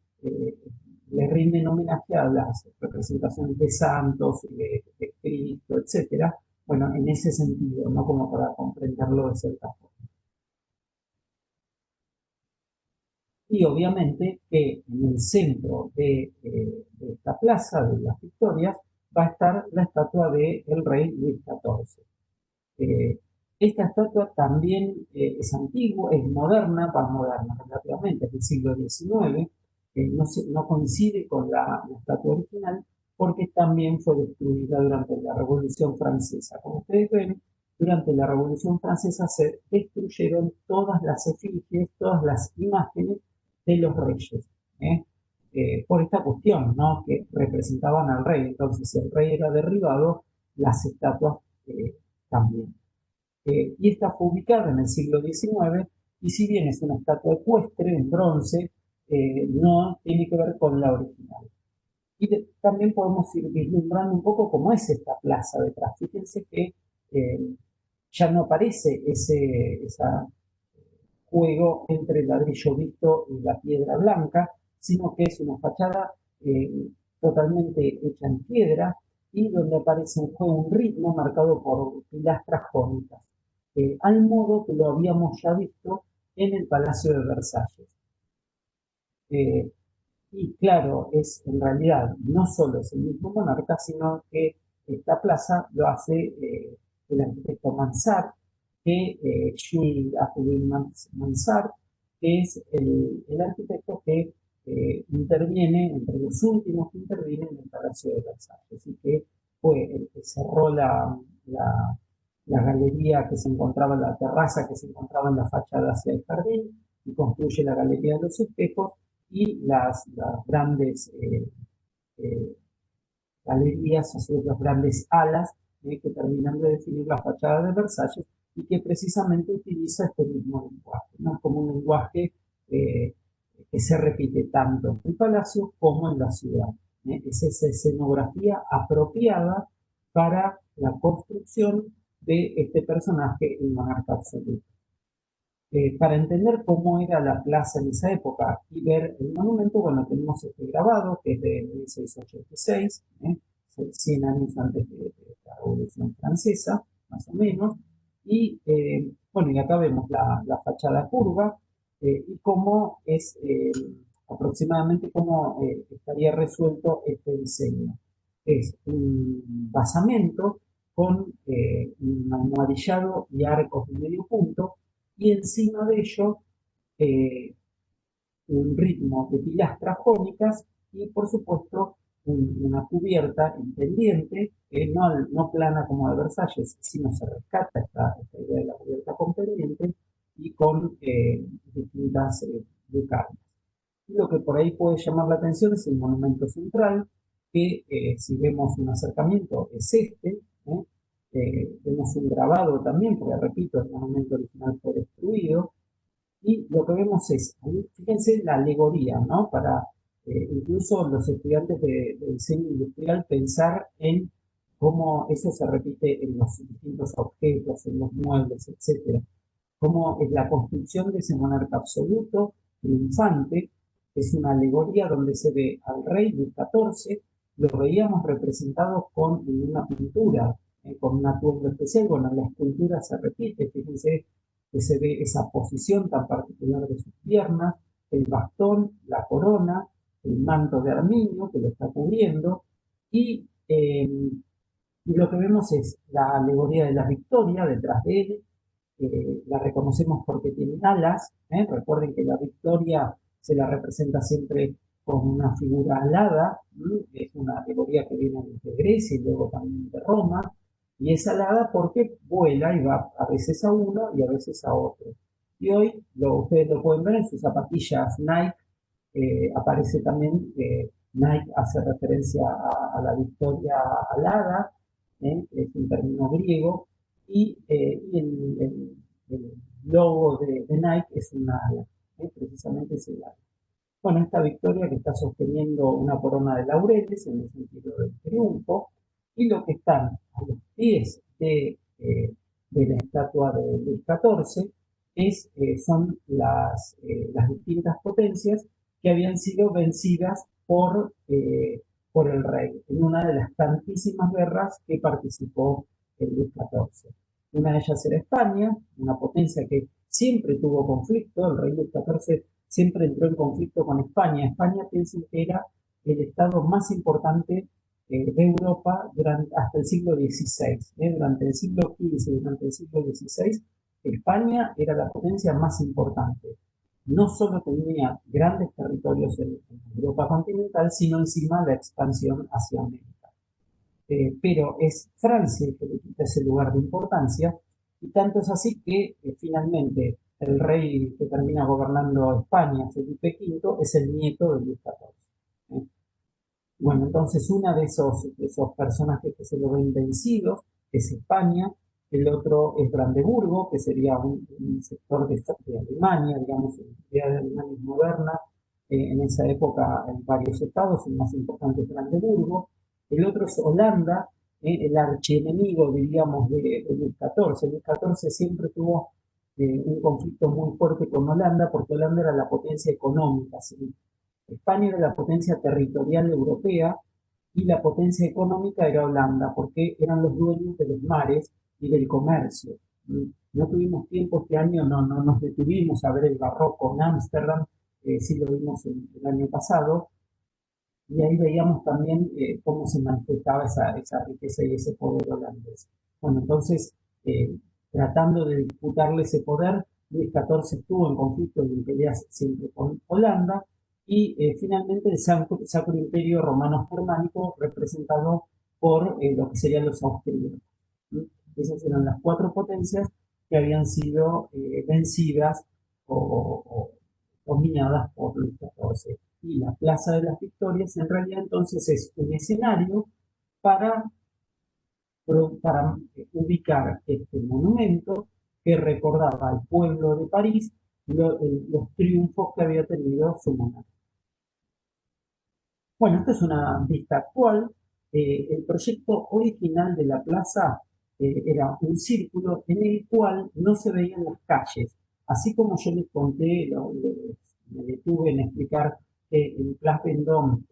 le rinden homenaje a las representaciones de santos, de Cristo, etcétera. Bueno, en ese sentido, no como para comprenderlo de cierta forma. Y obviamente que en el centro de esta plaza de las Victorias va a estar la estatua del rey Luis XIV. Esta estatua también es antigua, es moderna, más moderna relativamente, es del siglo XIX, no coincide con la estatua original porque también fue destruida durante la Revolución Francesa. Como ustedes ven, durante la Revolución Francesa se destruyeron todas las efigies, todas las imágenes de los reyes, por esta cuestión, ¿no? Que representaban al rey. Entonces, si el rey era derribado, las estatuas también. Y esta fue ubicada en el siglo XIX, y si bien es una estatua ecuestre en bronce, no tiene que ver con la original. Y también podemos ir vislumbrando un poco cómo es esta plaza detrás. Fíjense que ya no aparece ese juego entre el ladrillo visto y la piedra blanca, sino que es una fachada totalmente hecha en piedra y donde aparece en juego un ritmo marcado por pilastras jónicas, al modo que lo habíamos ya visto en el Palacio de Versalles. Y claro, es en realidad no solo es el mismo monarca, sino que esta plaza lo hace el arquitecto Mansart, Jules Mansart, que es el arquitecto que interviene, entre los últimos que intervienen en el Palacio de Versalles, y que fue el que cerró la galería que se encontraba, la terraza que se encontraba en la fachada hacia el jardín, y construye la Galería de los Espejos y las grandes eh, galerías, o sea, las grandes alas que terminan de definir la fachada de Versalles y que precisamente utiliza este mismo lenguaje, ¿no? Como un lenguaje eh, que se repite tanto en el palacio como en la ciudad. Es esa escenografía apropiada para la construcción de este personaje, el monarca absoluto. Para entender cómo era la plaza en esa época y ver el monumento, bueno, tenemos este grabado que es de 1686, 100 años antes de la Revolución Francesa, más o menos, y bueno, y acá vemos la fachada curva y cómo es aproximadamente cómo estaría resuelto este diseño. Es un basamento con un almohadillado y arcos de medio punto, y encima de ello eh, un ritmo de pilastras jónicas y por supuesto una cubierta en pendiente, no plana como de Versalles, sino se rescata esta idea de la cubierta con pendiente y con distintas lucarnas. Y lo que por ahí puede llamar la atención es el monumento central, que si vemos un acercamiento es este. Vemos un grabado también, porque repito, el monumento original fue destruido, y lo que vemos es, fíjense la alegoría, ¿no? Para incluso los estudiantes de diseño industrial pensar en cómo eso se repite en los distintos objetos, en los muebles, etcétera. Cómo es la construcción de ese monarca absoluto, triunfante, es una alegoría donde se ve al rey Luis XIV, lo veíamos representado en una pintura, con un atuendo especial. Bueno, la escultura se repite, fíjense que se ve esa posición tan particular de sus piernas, el bastón, la corona, el manto de armiño que lo está cubriendo, y lo que vemos es la alegoría de la victoria detrás de él. La reconocemos porque tiene alas. Recuerden que la victoria se la representa siempre con una figura alada. Es una alegoría que viene de Grecia y luego también de Roma, y es alada porque vuela y va a veces a uno y a veces a otro. Y hoy ustedes lo pueden ver en sus zapatillas Nike. Aparece también que Nike hace referencia a la victoria alada, es un término griego, y el logo de Nike es una ala, precisamente es el ala. Bueno, esta victoria que está sosteniendo una corona de laureles en el sentido del triunfo, y lo que están a los pies de la estatua de Luis XIV son las distintas potencias que habían sido vencidas por el rey en una de las tantísimas guerras que participó el Luis XIV. Una de ellas era España, una potencia que siempre tuvo conflicto. El rey Luis XIV siempre entró en conflicto con España. España, piensen que era el estado más importante de Europa hasta el siglo XVI. Durante el siglo XV y durante el siglo XVI, España era la potencia más importante. No solo tenía grandes territorios en Europa continental, sino encima la expansión hacia América. Pero es Francia el que le quita ese lugar de importancia, y tanto es así que finalmente el rey que termina gobernando España, Felipe V, es el nieto de Luis XIV. Bueno, entonces uno de esos personajes que se lo ven vencidos es España. El otro es Brandeburgo, que sería un sector de Alemania, digamos, idea de Alemania moderna. En esa época en varios estados, el más importante es Brandeburgo. El otro es Holanda, el archienemigo, diríamos, de Luis XIV. Luis XIV siempre tuvo un conflicto muy fuerte con Holanda, porque Holanda era la potencia económica, ¿sí? España era la potencia territorial europea y la potencia económica era Holanda, porque eran los dueños de los mares y del comercio. No tuvimos tiempo este año, no nos detuvimos a ver el barroco en Ámsterdam, sí lo vimos el año pasado, y ahí veíamos también cómo se manifestaba esa riqueza y ese poder holandés. Bueno, entonces, tratando de disputarle ese poder, Luis XIV estuvo en conflicto y en peleas siempre con Holanda, y finalmente el Sacro Imperio Romano Germánico, representado por lo que serían los austríacos. Esas eran las cuatro potencias que habían sido vencidas o dominadas por Luis XIV. Y la Plaza de las Victorias en realidad entonces es un escenario para, para ubicar este monumento que recordaba al pueblo de París los triunfos que había tenido su monarca. Bueno, esta es una vista actual. El proyecto original de la plaza era un círculo en el cual no se veían las calles. Así como yo les conté, me detuve en explicar que en Place Vendôme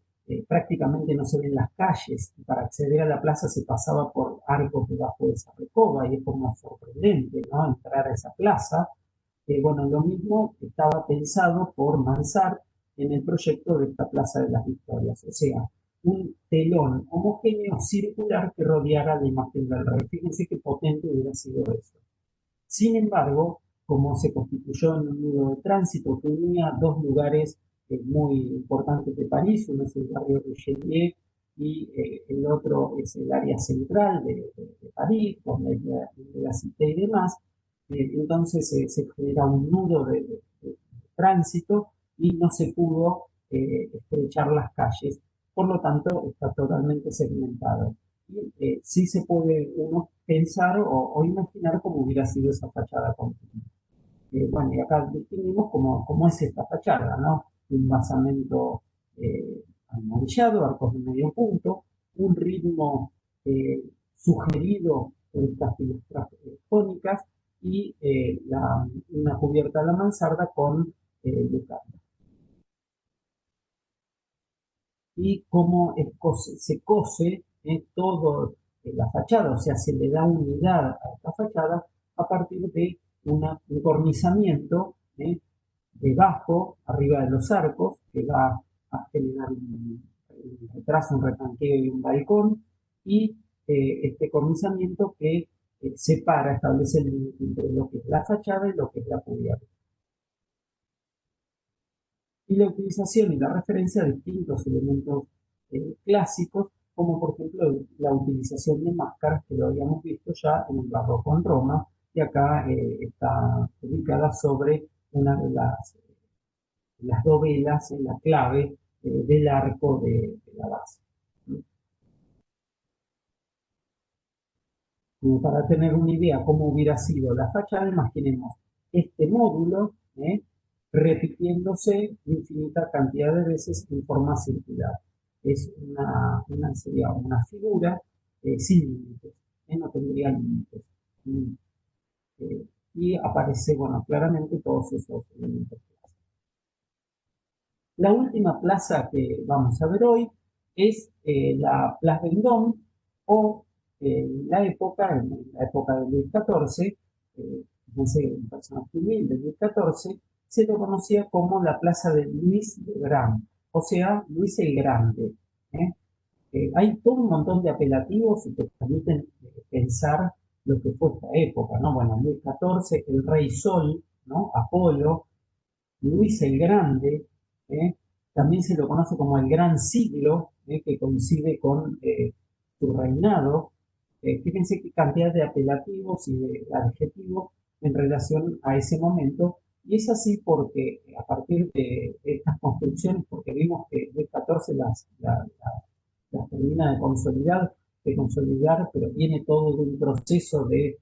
prácticamente no se ven las calles. Y para acceder a la plaza se pasaba por arcos debajo de esa recoba y es como sorprendente, ¿no? Entrar a esa plaza. Bueno, lo mismo estaba pensado por Mansart en el proyecto de esta Plaza de las Victorias, o sea, un telón homogéneo circular que rodeara la imagen del rey. Fíjense qué potente hubiera sido eso. Sin embargo, como se constituyó en un nudo de tránsito que unía dos lugares muy importantes de París, uno es el barrio de Richelieu y el otro es el área central de París, donde hay la Cité y demás, entonces se genera un nudo de tránsito y no se pudo estrechar las calles, por lo tanto está totalmente segmentado. Y sí se puede uno pensar o imaginar cómo hubiera sido esa fachada continua. Bueno, y acá distinguimos cómo es esta fachada, ¿no? Un basamento amarillado, arcos de medio punto, un ritmo sugerido por estas pilastras jónicas y una cubierta de la mansarda con lucana. Y cómo se cose todo la fachada, o sea, se le da unidad a esta fachada a partir de un encornizamiento debajo, arriba de los arcos, que va a generar un retraso, un retranqueo y un balcón, y este cornizamiento que separa, establece el límite entre lo que es la fachada y lo que es la cubierta. Y la utilización y la referencia a distintos elementos clásicos, como por ejemplo la utilización de máscaras que lo habíamos visto ya en el barroco en Roma, y acá está ubicada sobre una de las dovelas en la clave del arco de la base. Como para tener una idea cómo hubiera sido la fachada, imaginemos este módulo repitiéndose infinita cantidad de veces en forma circular. Es sería una figura sin límites, no tendría límites. Y aparece, bueno, claramente todos esos elementos. La última plaza que vamos a ver hoy es la Place Vendôme o en la época de Luis XIV, un personaje humilde de Luis XIV, se lo conocía como la Plaza de Luis le Grand, o sea, Luis el Grande. Hay todo un montón de apelativos que permiten pensar lo que fue esta época, ¿no? Bueno, Luis XIV, el Rey Sol, ¿no? Apolo, Luis el Grande, ¿eh? También se lo conoce como el Gran Siglo, que coincide con su reinado. Fíjense qué cantidad de apelativos y de adjetivos en relación a ese momento. Y es así porque a partir de estas construcciones, porque vimos que Luis XIV las termina de consolidar, pero viene todo de un proceso de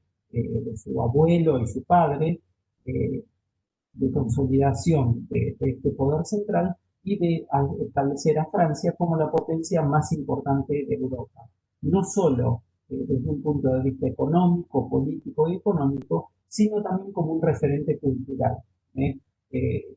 su abuelo y su padre, de consolidación de este poder central y de establecer a Francia como la potencia más importante de Europa. No solo desde un punto de vista económico, político y económico, sino también como un referente cultural.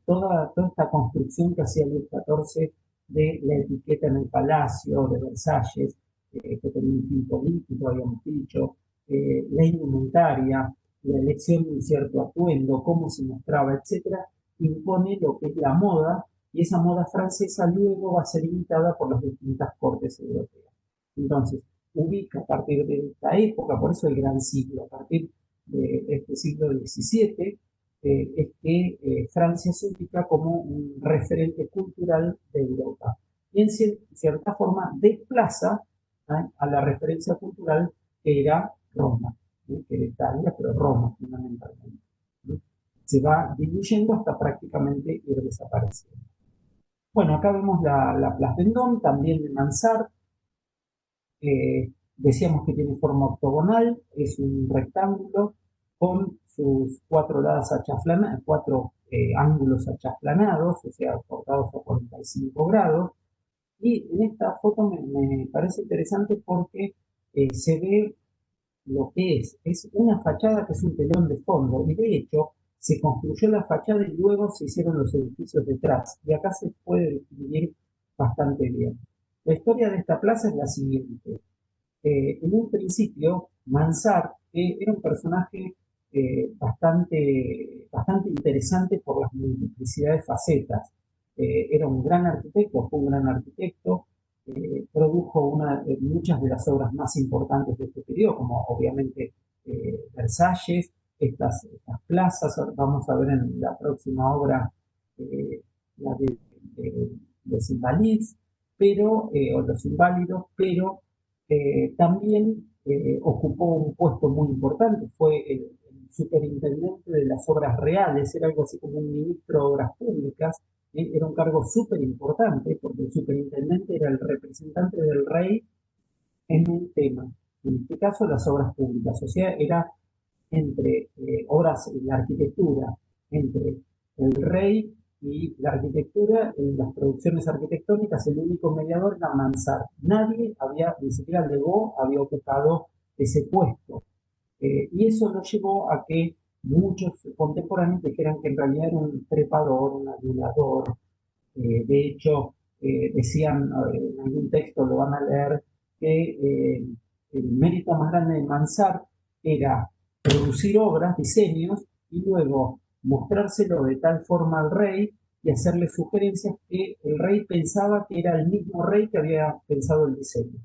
Toda esta construcción que hacía Luis XIV de la etiqueta en el palacio de Versalles, que tenía un fin político, habíamos dicho, la indumentaria, la elección de un cierto atuendo, cómo se mostraba, etcétera, impone lo que es la moda, y esa moda francesa luego va a ser imitada por las distintas cortes europeas. Entonces, ubica a partir de esta época, por eso el gran siglo, a partir de este siglo XVII, es que Francia se ubica como un referente cultural de Europa. Y en cierta forma desplaza a la referencia cultural que era Roma, que era Italia, pero Roma fundamentalmente. ¿Sí? Se va diluyendo hasta prácticamente ir desapareciendo. Bueno, acá vemos la Place Vendôme, también de Mansart. Decíamos que tiene forma octogonal, es un rectángulo con sus cuatro ángulos achaflanados, o sea, cortados a 45 grados. Y en esta foto me parece interesante porque se ve lo que es una fachada que es un telón de fondo, y de hecho se construyó la fachada y luego se hicieron los edificios detrás, y acá se puede distinguir bastante bien. La historia de esta plaza es la siguiente. En un principio, Mansart era un personaje bastante interesante por las multiplicidad de facetas. Era un gran arquitecto, fue un gran arquitecto, produjo muchas de las obras más importantes de este periodo, como obviamente Versalles, estas plazas. Vamos a ver en la próxima obra la de los Invalides, o los Inválidos, pero también ocupó un puesto muy importante, fue el superintendente de las obras reales, era algo así como un ministro de obras públicas, era un cargo súper importante porque el superintendente era el representante del rey en un tema, en este caso las obras públicas, o sea, era entre obras, la arquitectura, entre el rey y la arquitectura, en las producciones arquitectónicas, el único mediador era Mansart. Nadie había, ni siquiera Legó había ocupado ese puesto. Y eso lo llevó a que muchos contemporáneos dijeran que en realidad era un trepador, un adulador. De hecho, decían, en algún texto lo van a leer, que el mérito más grande de Mansart era producir obras, diseños, y luego mostrárselo de tal forma al rey y hacerle sugerencias que el rey pensaba que era el mismo rey que había pensado el diseño.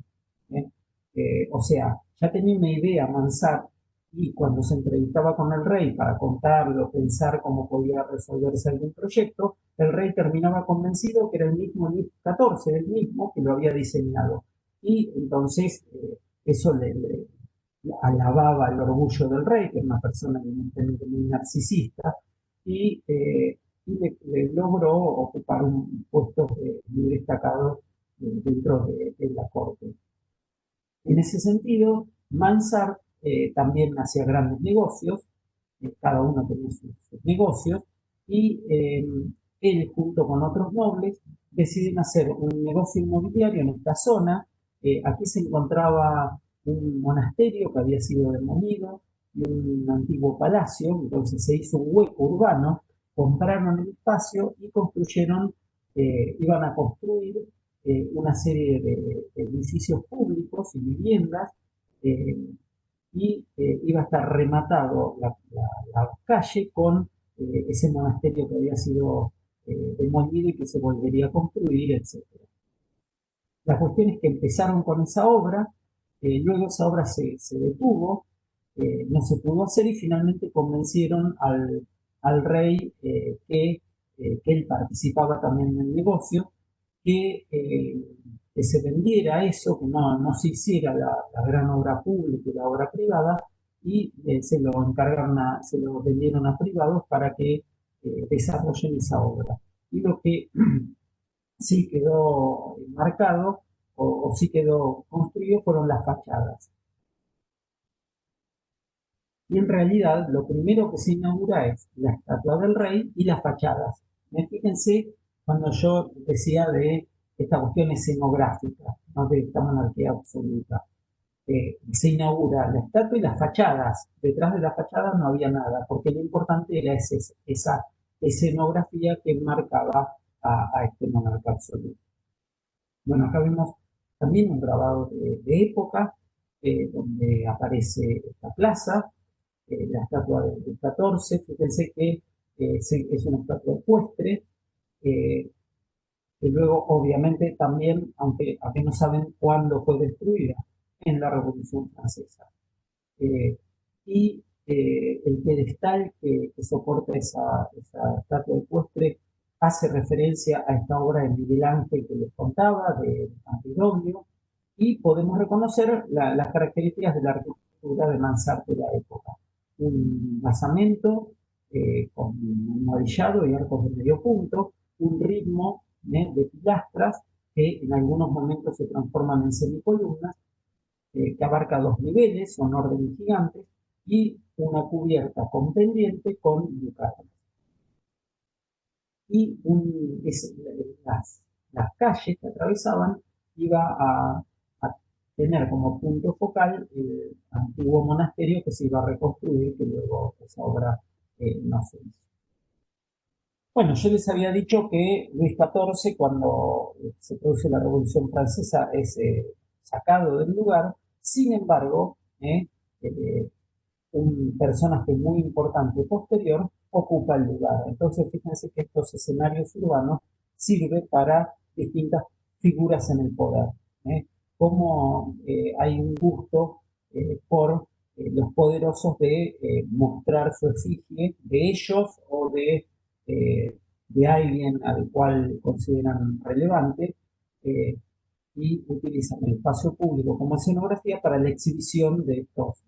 ¿Eh? O sea, ya tenía una idea Mansart, y cuando se entrevistaba con el rey para contarlo, pensar cómo podía resolverse algún proyecto, el rey terminaba convencido que era el mismo Luis XIV, el mismo que lo había diseñado. Y entonces eso le alababa el orgullo del rey, que es una persona evidentemente muy narcisista, y le logró ocupar un puesto muy destacado dentro de la corte. En ese sentido, Mansart también hacía grandes negocios, cada uno tenía sus negocios, y él junto con otros nobles deciden hacer un negocio inmobiliario en esta zona. Aquí se encontraba un monasterio que había sido demolido y un antiguo palacio, entonces se hizo un hueco urbano, compraron el espacio y iban a construir una serie de edificios públicos y viviendas, eh, y iba a estar rematado la calle con ese monasterio que había sido demolido y que se volvería a construir, etc. La cuestión es que empezaron con esa obra, luego esa obra se detuvo, no se pudo hacer, y finalmente convencieron al rey que él participaba también en el negocio, que se vendiera eso, que no se hiciera la gran obra pública y la obra privada, y se lo vendieron a privados para que desarrollen esa obra. Y lo que sí quedó marcado o sí quedó construido fueron las fachadas. Y en realidad lo primero que se inaugura es la estatua del rey y las fachadas. Fíjense cuando yo decía de esta cuestión escenográfica, no de esta monarquía absoluta. Se inaugura la estatua y las fachadas. Detrás de la fachada no había nada, porque lo importante era esa escenografía que marcaba a este monarca absoluto. Bueno, acá vemos también un grabado de época, donde aparece esta plaza, la estatua del 14. Fíjense que es una estatua ecuestre, eh, que luego obviamente también, aunque no saben cuándo fue destruida, en la Revolución Francesa. Y el pedestal que soporta esa estatua ecuestre hace referencia a esta obra de Miguel Ángel que les contaba, de Campidoglio. y podemos reconocer las características de la arquitectura de Mansart de la época. Un basamento con un modillado y arcos de medio punto, un ritmo de pilastras que en algunos momentos se transforman en semicolumnas, que abarca dos niveles, son órdenes gigantes, y una cubierta con pendiente con bucanas. Y las calles que atravesaban iba a tener como punto focal el antiguo monasterio que se iba a reconstruir, que luego esa obra no se hizo. Bueno, yo les había dicho que Luis XIV, cuando se produce la Revolución Francesa, es sacado del lugar. Sin embargo, un personaje muy importante posterior ocupa el lugar. Entonces, fíjense que estos escenarios urbanos sirven para distintas figuras en el poder. ¿eh? Como hay un gusto por los poderosos de mostrar su efigie de ellos o de alguien al cual consideran relevante, y utilizan el espacio público como escenografía para la exhibición de estas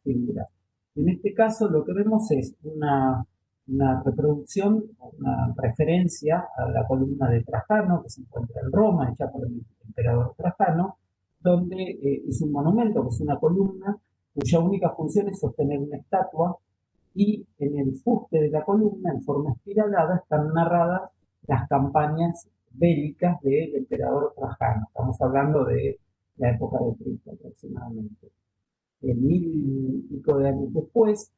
figuras. En este caso lo que vemos es una reproducción, una referencia a la columna de Trajano que se encuentra en Roma, hecha por el emperador Trajano, donde es un monumento, que es una columna cuya única función es sostener una estatua, y en el fuste de la columna, en forma espiralada, están narradas las campañas bélicas del emperador Trajano. Estamos hablando de la época de Cristo aproximadamente. Mil y pico de años después,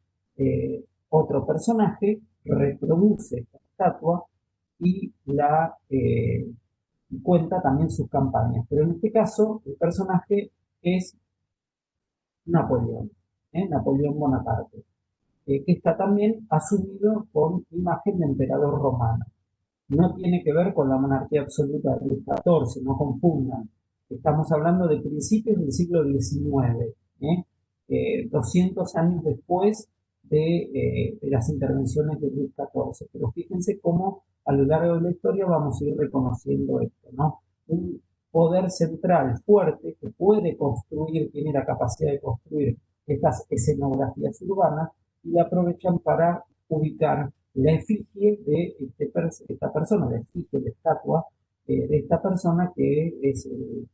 otro personaje reproduce esta estatua y cuenta también sus campañas. Pero en este caso, el personaje es Napoleón, Napoleón Bonaparte, que está también asumido con imagen de emperador romano. No tiene que ver con la monarquía absoluta de Luis XIV, no confundan. Estamos hablando de principios del siglo XIX, 200 años después de las intervenciones de Luis XIV. Pero fíjense cómo a lo largo de la historia vamos a ir reconociendo esto, ¿no? Un poder central fuerte que puede construir, tiene la capacidad de construir estas escenografías urbanas y la aprovechan para ubicar la efigie de esta persona, la efigie, la estatua de esta persona que es el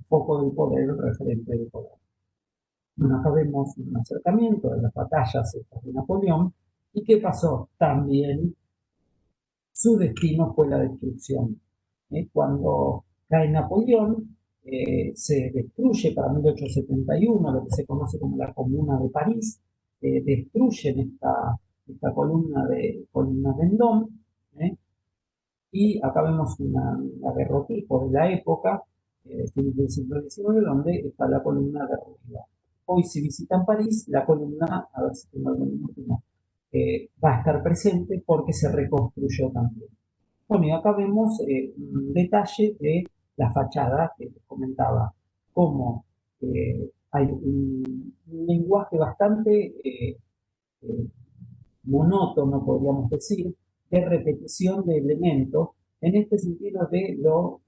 foco del poder, el referente del poder. Bueno, acá vemos un acercamiento de las batallas de Napoleón. ¿Y qué pasó? También su destino fue la destrucción. Cuando cae Napoleón, se destruye para 1871 lo que se conoce como la Comuna de París, destruyen esta columna Vendôme, y acá vemos un aguerrotipo de la época, del siglo XIX, donde está la columna de Rueda. Hoy, si visitan París, la columna, a ver si tengo algún último, va a estar presente porque se reconstruyó también. Bueno, y acá vemos un detalle de la fachada que les comentaba, cómo hay un lenguaje bastante monótono, podríamos decir, de repetición de elementos, en este sentido de lo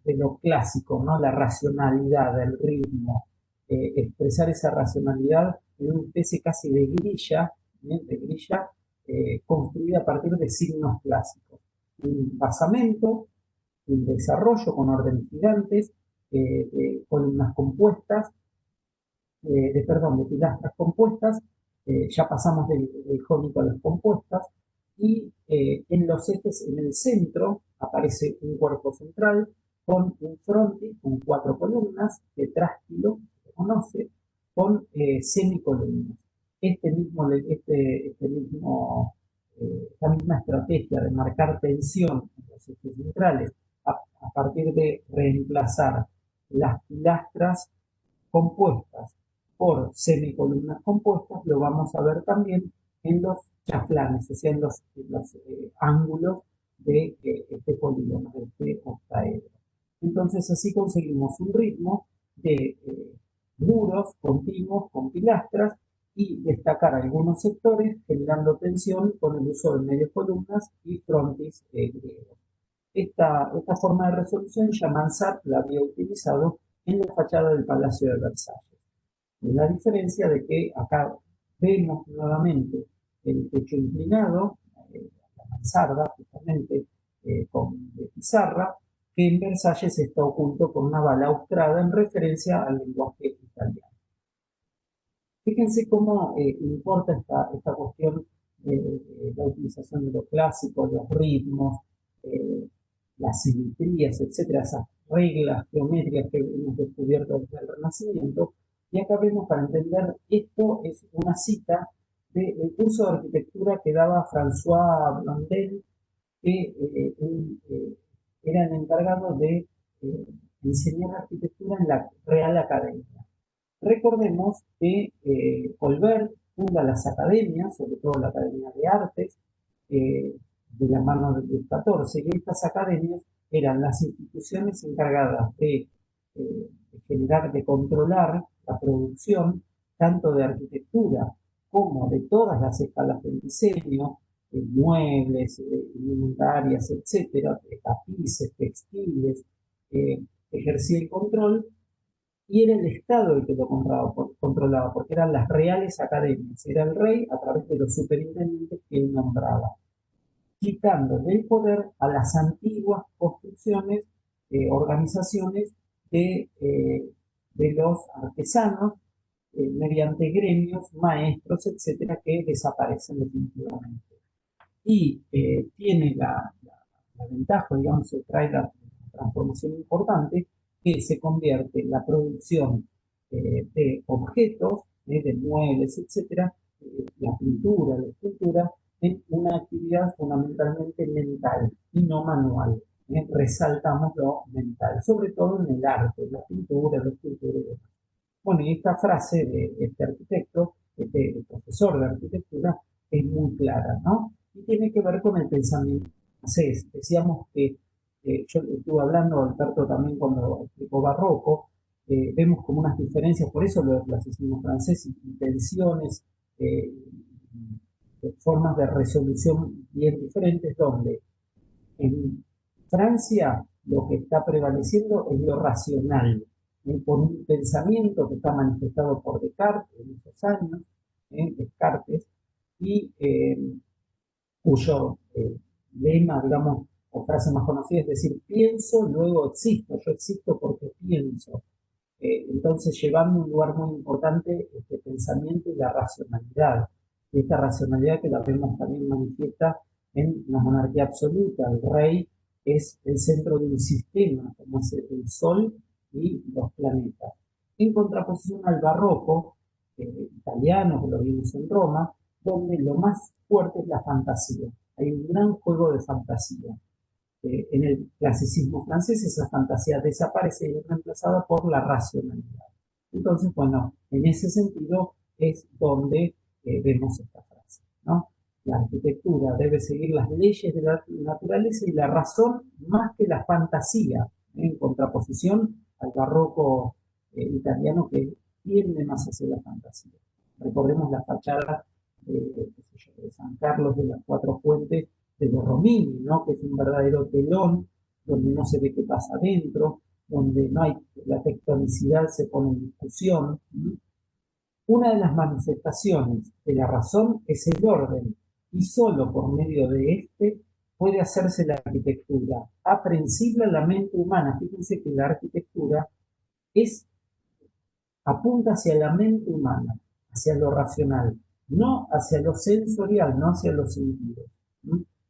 clásico, ¿no? La racionalidad, el ritmo, expresar esa racionalidad en una especie casi de grilla construida a partir de signos clásicos. Un basamento, un desarrollo con órdenes gigantes, de columnas compuestas, de pilastras compuestas, ya pasamos del jónico a las compuestas, y en los ejes, en el centro, aparece un cuerpo central con un frontis, con 4 columnas, de trástilo, se conoce, con semicolumnas. Esta misma estrategia de marcar tensión en los ejes centrales a partir de reemplazar las pilastras compuestas por semicolumnas compuestas, lo vamos a ver también en los chaflanes, o sea, en los ángulos de este polígono, de este octaedro. Entonces así conseguimos un ritmo de muros continuos con pilastras y destacar algunos sectores generando tensión con el uso de medias columnas y frontis griegos. Esta forma de resolución ya Mansart la había utilizado en la fachada del Palacio de Versalles. La diferencia de que acá vemos nuevamente el techo inclinado, la mansarda justamente con de pizarra, que en Versalles está oculto con una balaustrada en referencia al lenguaje italiano. Fíjense cómo importa esta cuestión de la utilización de lo clásico, los ritmos, eh, las simetrías, etcétera, esas reglas geométricas que hemos descubierto desde el Renacimiento. Y acá vemos, para entender esto, es una cita del curso de arquitectura que daba François Blondel, que era el encargado de enseñar arquitectura en la Real Academia. Recordemos que Colbert funda las academias, sobre todo la Academia de Artes, de la mano de Luis XIV, y estas academias eran las instituciones encargadas de generar, de controlar la producción tanto de arquitectura como de todas las escalas del diseño, muebles, alimentarias, etcétera, tapices, textiles, ejercía el control y era el Estado el que lo controlaba, porque eran las reales academias, era el rey a través de los superintendentes que él nombraba, quitando del poder a las antiguas construcciones, organizaciones de los artesanos, mediante gremios, maestros, etcétera, que desaparecen definitivamente. Y tiene la ventaja, digamos, se trae la transformación importante, que se convierte en la producción de objetos, de muebles, etcétera, la pintura, la escultura, en una actividad fundamentalmente mental y no manual. Resaltamos lo mental, sobre todo en el arte, la pintura, la escultura y demás. Bueno, y esta frase de este arquitecto, este profesor de arquitectura, es muy clara, ¿no? Y tiene que ver con el pensamiento francés. Decíamos que, yo estuve hablando, Alberto también cuando explicó barroco, vemos como unas diferencias, por eso lo clasicismo francés, intenciones, eh, formas de resolución bien diferentes, donde en Francia lo que está prevaleciendo es lo racional, por un pensamiento que está manifestado por Descartes en esos años, Descartes, y cuyo lema, digamos, o frase más conocida es decir, pienso, luego existo, yo existo porque pienso. Entonces, llevando un lugar muy importante este pensamiento y la racionalidad. Y esta racionalidad que la vemos también manifiesta en la monarquía absoluta. El rey es el centro de un sistema, como es el Sol y los planetas. En contraposición al barroco italiano, que lo vimos en Roma, donde lo más fuerte es la fantasía. Hay un gran juego de fantasía. En el clasicismo francés esa fantasía desaparece y es reemplazada por la racionalidad. Entonces, bueno, en ese sentido es donde vemos esta frase, ¿no? La arquitectura debe seguir las leyes de la naturaleza y la razón más que la fantasía, en contraposición al barroco italiano que tiende más hacia la fantasía. Recordemos la fachada de San Carlos de las Cuatro Fuentes de los Romini, ¿no? Que es un verdadero telón donde no se ve qué pasa adentro, donde no hay, la tectonicidad se pone en discusión. Una de las manifestaciones de la razón es el orden, y solo por medio de este puede hacerse la arquitectura, aprehensible a la mente humana. Fíjense que la arquitectura es, apunta hacia la mente humana, hacia lo racional, no hacia lo sensorial, no hacia los sentidos.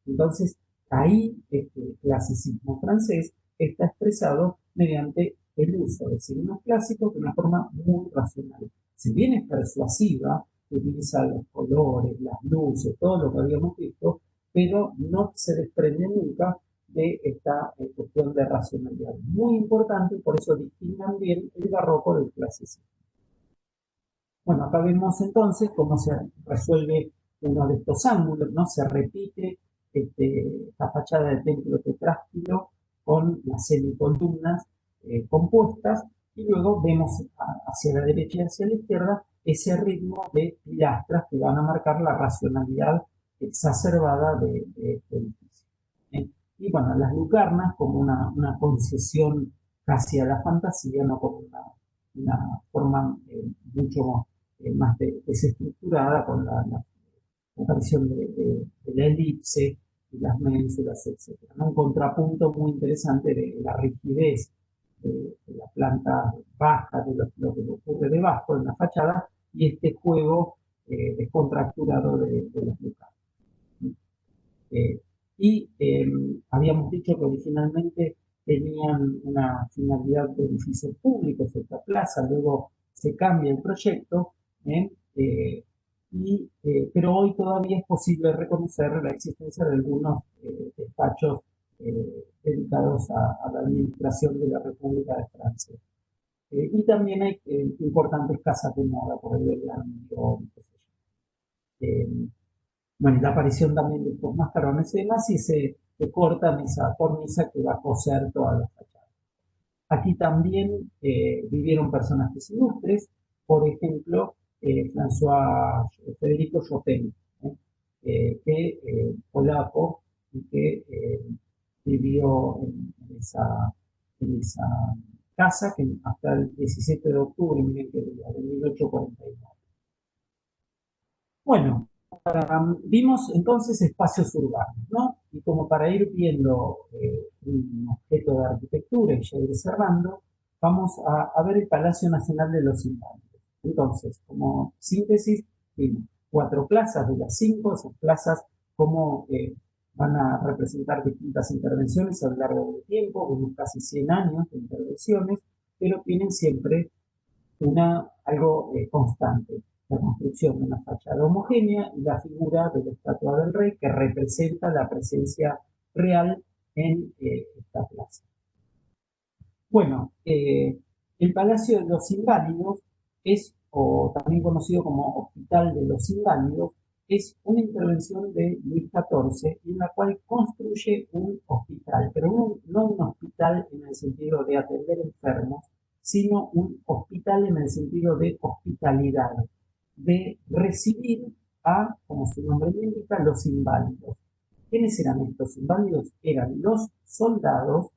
Entonces, ahí este clasicismo francés está expresado mediante el uso de signos clásicos de una forma muy racional. Si bien es persuasiva, utiliza los colores, las luces, todo lo que habíamos visto, pero no se desprende nunca de esta cuestión de racionalidad. Muy importante, y por eso distingan bien el barroco del clasicismo. Bueno, acá vemos entonces cómo se resuelve uno de estos ángulos, ¿no? Se repite la fachada del templo tetrástilo con las semicolumnas compuestas, y luego vemos hacia la derecha y hacia la izquierda ese ritmo de pilastras que van a marcar la racionalidad exacerbada de este edificio. Y bueno, las lucarnas como una concesión casi a la fantasía, no con una forma mucho más desestructurada, con la aparición de la elipse y las ménsulas, etcétera, ¿no? Un contrapunto muy interesante de la rigidez de la planta baja, de lo que ocurre debajo en la fachada, y este juego descontracturado de los lugares. Eh, Habíamos dicho que originalmente tenían una finalidad de edificios públicos esta plaza, luego se cambia el proyecto, ¿eh? Pero hoy todavía es posible reconocer la existencia de algunos despachos dedicados a la administración de la República de Francia. Y también hay importantes casas de moda por ahí del año, qué sé yo. Bueno, y la aparición también de estos mascarones y demás, y se corta misa por misa que va a coser toda la fachada. Aquí también vivieron personajes ilustres, por ejemplo, François Federico Chopin, polaco, y que vivió en esa casa que hasta el 17 de octubre, miren que día, de 1849. Bueno, vimos entonces espacios urbanos, ¿no? Y como para ir viendo un objeto de arquitectura y ya ir cerrando, vamos a ver el Palacio Nacional de los Inválidos. Entonces, como síntesis, vimos 4 plazas de las 5, esas plazas como van a representar distintas intervenciones a lo largo del tiempo, vemos casi 100 años de intervenciones, pero tienen siempre algo constante, la construcción de una fachada homogénea y la figura de la estatua del rey que representa la presencia real en esta plaza. Bueno, el Palacio de los Inválidos es, o también conocido como Hospital de los Inválidos, es una intervención de Luis XIV en la cual construye un hospital, pero no un hospital en el sentido de atender enfermos, sino un hospital en el sentido de hospitalidad, de recibir a, como su nombre le indica, los inválidos. ¿Quiénes eran estos inválidos? Eran los soldados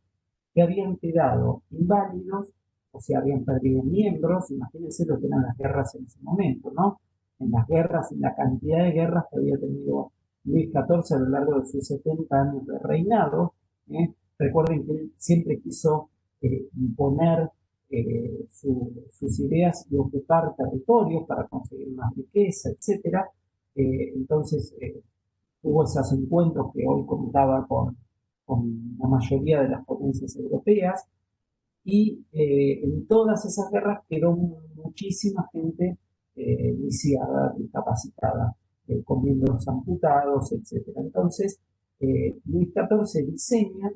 que habían quedado inválidos o se habían perdido miembros. Imagínense lo que eran las guerras en ese momento, ¿no? En las guerras, en la cantidad de guerras que había tenido Luis XIV a lo largo de sus 70 años de reinado. Recuerden que él siempre quiso imponer sus ideas y ocupar territorios para conseguir más riqueza, etc. Entonces, hubo esos encuentros que hoy contaba con la mayoría de las potencias europeas, y en todas esas guerras quedó muchísima gente lisiada, discapacitada, con miembros amputados, etc. Entonces, Luis XIV diseña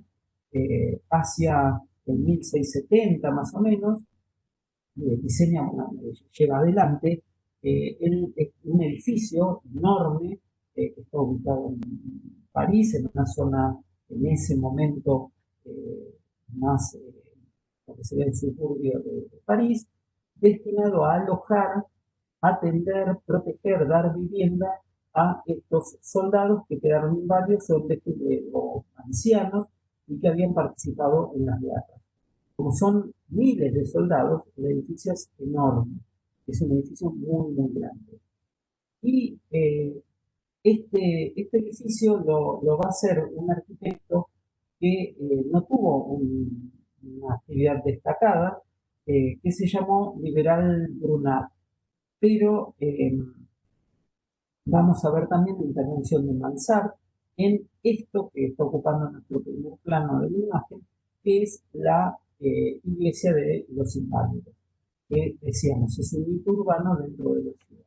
hacia el 1670 más o menos, diseña, lleva adelante un edificio enorme que está ubicado en París, en una zona en ese momento más, lo que sería el suburbio de París, destinado a alojar, atender, proteger, dar vivienda a estos soldados que quedaron inválidos o ancianos y que habían participado en las guerras. Como son miles de soldados, el edificio es enorme, es un edificio muy, muy grande. Y este edificio lo va a hacer un arquitecto que no tuvo una actividad destacada, que se llamó Liberal Brunat. Pero vamos a ver también la intervención de Mansart en esto que está ocupando nuestro primer plano de la imagen, que es la iglesia de los inválidos, que decíamos es un mito urbano dentro de la ciudad.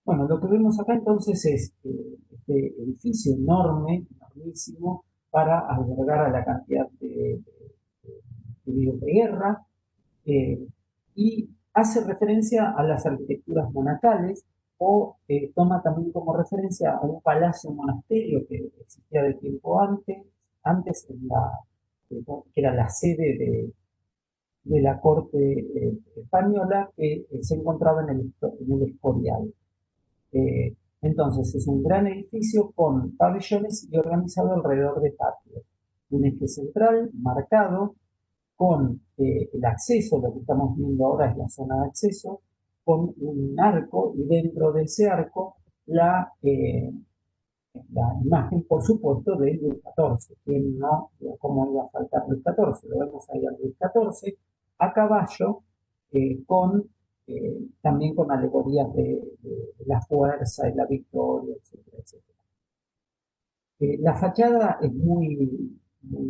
Bueno, lo que vemos acá entonces es este edificio enorme, enormísimo, para albergar a la cantidad de heridos de guerra, y hace referencia a las arquitecturas monacales, o toma también como referencia a un palacio monasterio que existía de tiempo antes que era la sede de la corte española, que se encontraba en el Escorial. Entonces es un gran edificio con pabellones y organizado alrededor de patios. Un eje central marcado con el acceso, lo que estamos viendo ahora es la zona de acceso, con un arco y dentro de ese arco la imagen, por supuesto, de Luis XIV. ¿Quién no? ¿Cómo iba a faltar Luis XIV? Lo vemos ahí a Luis XIV a caballo, también con alegorías de la fuerza y la victoria, etcétera, etcétera. La fachada es muy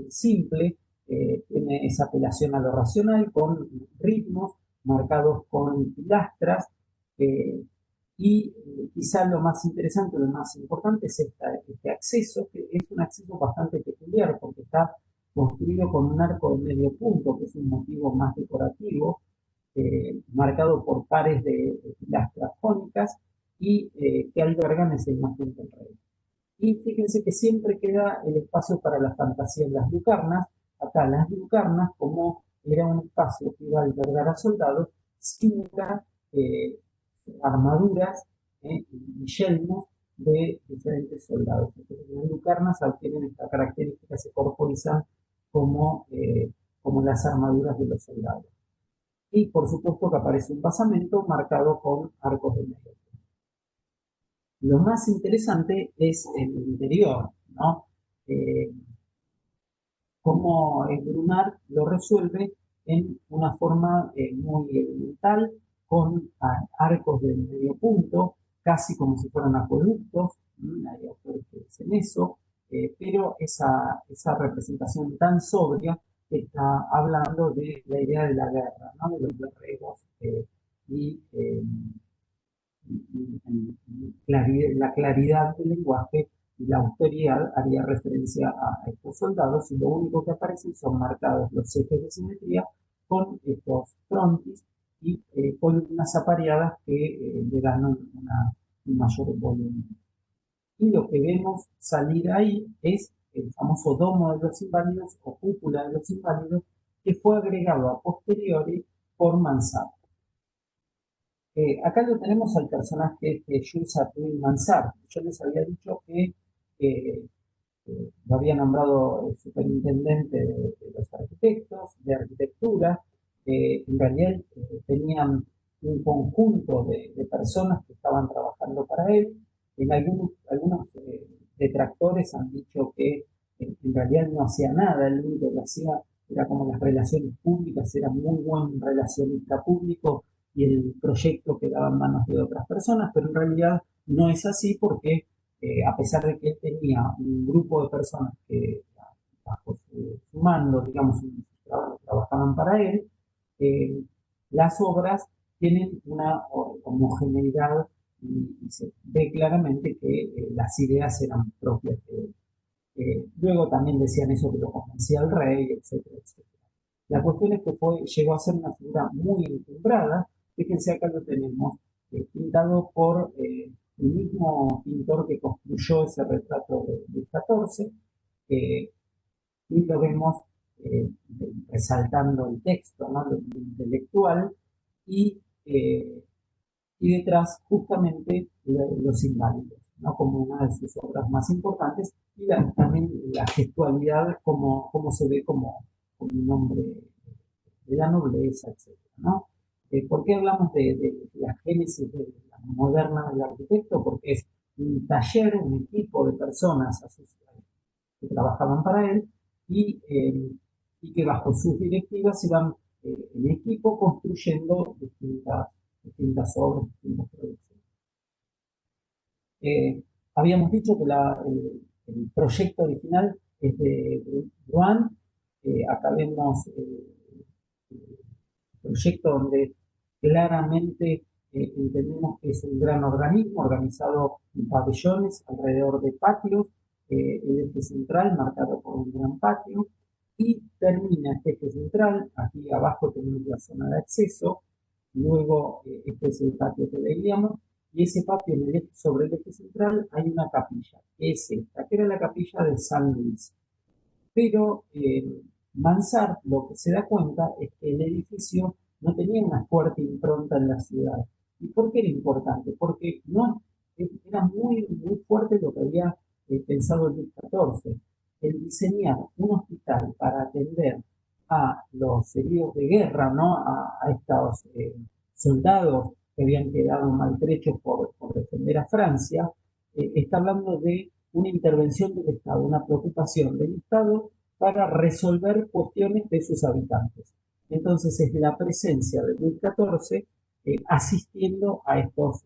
simple, tiene esa apelación a lo racional con ritmos marcados con pilastras eh, y quizá lo más interesante, lo más importante es este acceso, que es un acceso bastante peculiar porque está construido con un arco de medio punto, que es un motivo más decorativo, marcado por pares de pilastras jónicas y que albergan esa imagen del rey. Y fíjense que siempre queda el espacio para la fantasía en las lucarnas. Acá las lucarnas, como era un espacio que iba a albergar a soldados, simula armaduras y yelmos de diferentes soldados. Entonces, las lucarnas tienen esta característica, se corporizan como las armaduras de los soldados. Y por supuesto que aparece un basamento marcado con arcos de medio. Lo más interesante es el interior, ¿no? Eh, Cómo Brunard lo resuelve en una forma muy elemental, con arcos de medio punto, casi como si fueran acueductos. Hay autores que dicen eso, pero esa representación tan sobria está hablando de la idea de la guerra, ¿no? De los guerreros y la claridad del lenguaje y la austeridad haría referencia a estos soldados y lo único que aparecen son marcados los ejes de simetría con estos frontis y columnas apareadas que le dan un mayor volumen. Y lo que vemos salir ahí es el famoso domo de los inválidos o cúpula de los inválidos que fue agregado a posteriori por Mansart. Acá lo tenemos al personaje de Jules Arthur Mansart. Yo les había dicho que lo había nombrado el superintendente de los arquitectos, de arquitectura. En realidad tenían un conjunto de personas que estaban trabajando para él. Algunos detractores han dicho que en realidad no hacía nada, él lo único que hacía era como las relaciones públicas, era muy buen relacionista público y el proyecto quedaba en manos de otras personas, pero en realidad no es así porque a pesar de que él tenía un grupo de personas que bajo su mando, digamos, trabajaban para él, eh, las obras tienen una homogeneidad y se ve claramente que las ideas eran propias de él. Luego también decían eso que lo convencía el rey, etcétera, etcétera. La cuestión es que llegó a ser una figura muy encumbrada. Fíjense acá lo tenemos pintado por el mismo pintor que construyó ese retrato de 14, y lo vemos eh, resaltando el texto, ¿no? Lo intelectual, y, eh, y detrás justamente los inválidos, ¿no? Como una de sus obras más importantes, y también la gestualidad como se ve como un hombre de la nobleza, etcétera, ¿no? ¿Por qué hablamos de la génesis de la moderna del arquitecto? Porque es un taller, un equipo de personas que trabajaban para él y que bajo sus directivas iban en equipo construyendo distintas obras, distintas producciones. Habíamos dicho que el proyecto original es de Bruan. Acá vemos proyecto donde claramente entendemos que es un gran organismo organizado en pabellones alrededor de patios, el eje central marcado por un gran patio, y termina este eje central, aquí abajo tenemos la zona de acceso, luego este es el patio que veíamos, y ese patio sobre el eje central hay una capilla, que es esta, que era la capilla de San Luis. Pero Mansart lo que se da cuenta es que el edificio no tenía una fuerte impronta en la ciudad. ¿Y por qué era importante? Porque no era muy fuerte lo que había pensado Luis XIV, el diseñar un hospital para atender a los heridos de guerra, ¿no? A estos soldados que habían quedado maltrechos por defender a Francia, está hablando de una intervención del Estado, una preocupación del Estado para resolver cuestiones de sus habitantes. Entonces es la presencia de Luis XIV asistiendo a estos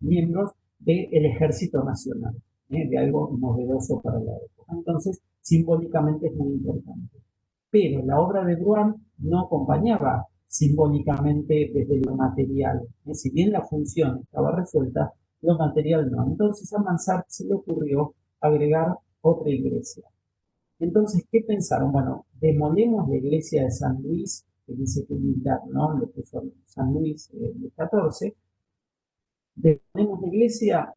miembros del Ejército Nacional, de algo novedoso para la época. Entonces, simbólicamente es muy importante. Pero la obra de Bruant no acompañaba simbólicamente desde lo material. Si bien la función estaba resuelta, lo material no. Entonces a Mansart se le ocurrió agregar otra iglesia. Entonces, ¿qué pensaron? Bueno, demolemos la iglesia de San Luis, que dice que militar, ¿no? Le puso San Luis de 14. Demolemos la iglesia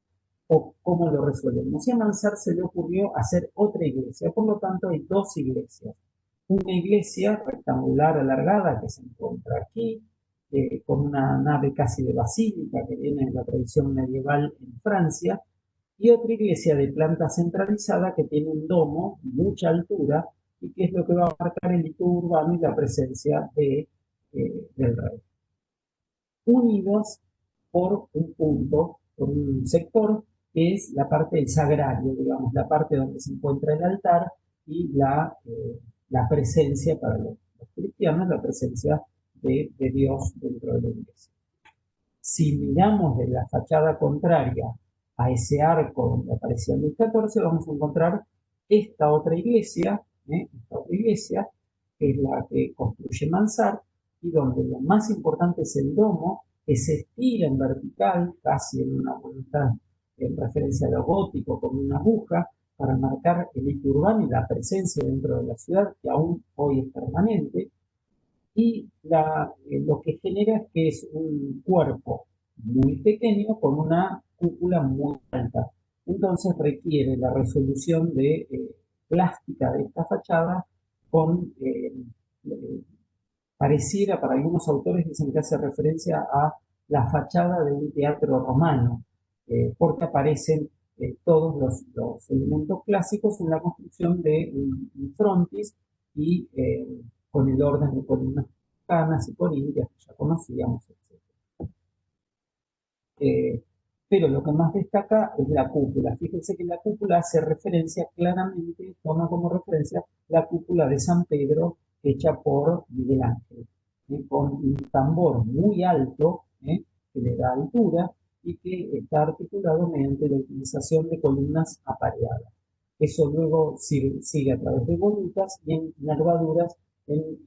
o cómo lo resolvemos. Y a Mansart se le ocurrió hacer otra iglesia. Por lo tanto, hay dos iglesias. Una iglesia rectangular alargada que se encuentra aquí, con una nave casi de basílica que viene de la tradición medieval en Francia, y otra iglesia de planta centralizada que tiene un domo, mucha altura, y que es lo que va a marcar el hito urbano y la presencia del rey. Unidos por un punto, por un sector, que es la parte del sagrario, digamos, la parte donde se encuentra el altar y la presencia para los cristianos, la presencia de Dios dentro de la iglesia. Si miramos de la fachada contraria a ese arco donde aparecía Luis XIV, vamos a encontrar esta otra iglesia, que es la que construye Mansart, y donde lo más importante es el domo, que se estira en vertical, casi en una voluntad en referencia a lo gótico, con una aguja, para marcar el hito urbano y la presencia dentro de la ciudad, que aún hoy es permanente, y lo que genera es que es un cuerpo muy pequeño con una cúpula muy alta. Entonces requiere la resolución plástica de esta fachada con, pareciera, para algunos autores dicen que hace referencia a la fachada de un teatro romano, porque aparecen todos los elementos clásicos en la construcción de un frontis y con el orden de columnas canas y corintias que ya conocíamos, etc. Pero lo que más destaca es la cúpula. Fíjense que la cúpula hace referencia claramente, toma como referencia la cúpula de San Pedro hecha por Miguel Ángel, con un tambor muy alto, que le da altura y que está articulado mediante la utilización de columnas apareadas. Eso luego sigue a través de volutas y en nervaduras en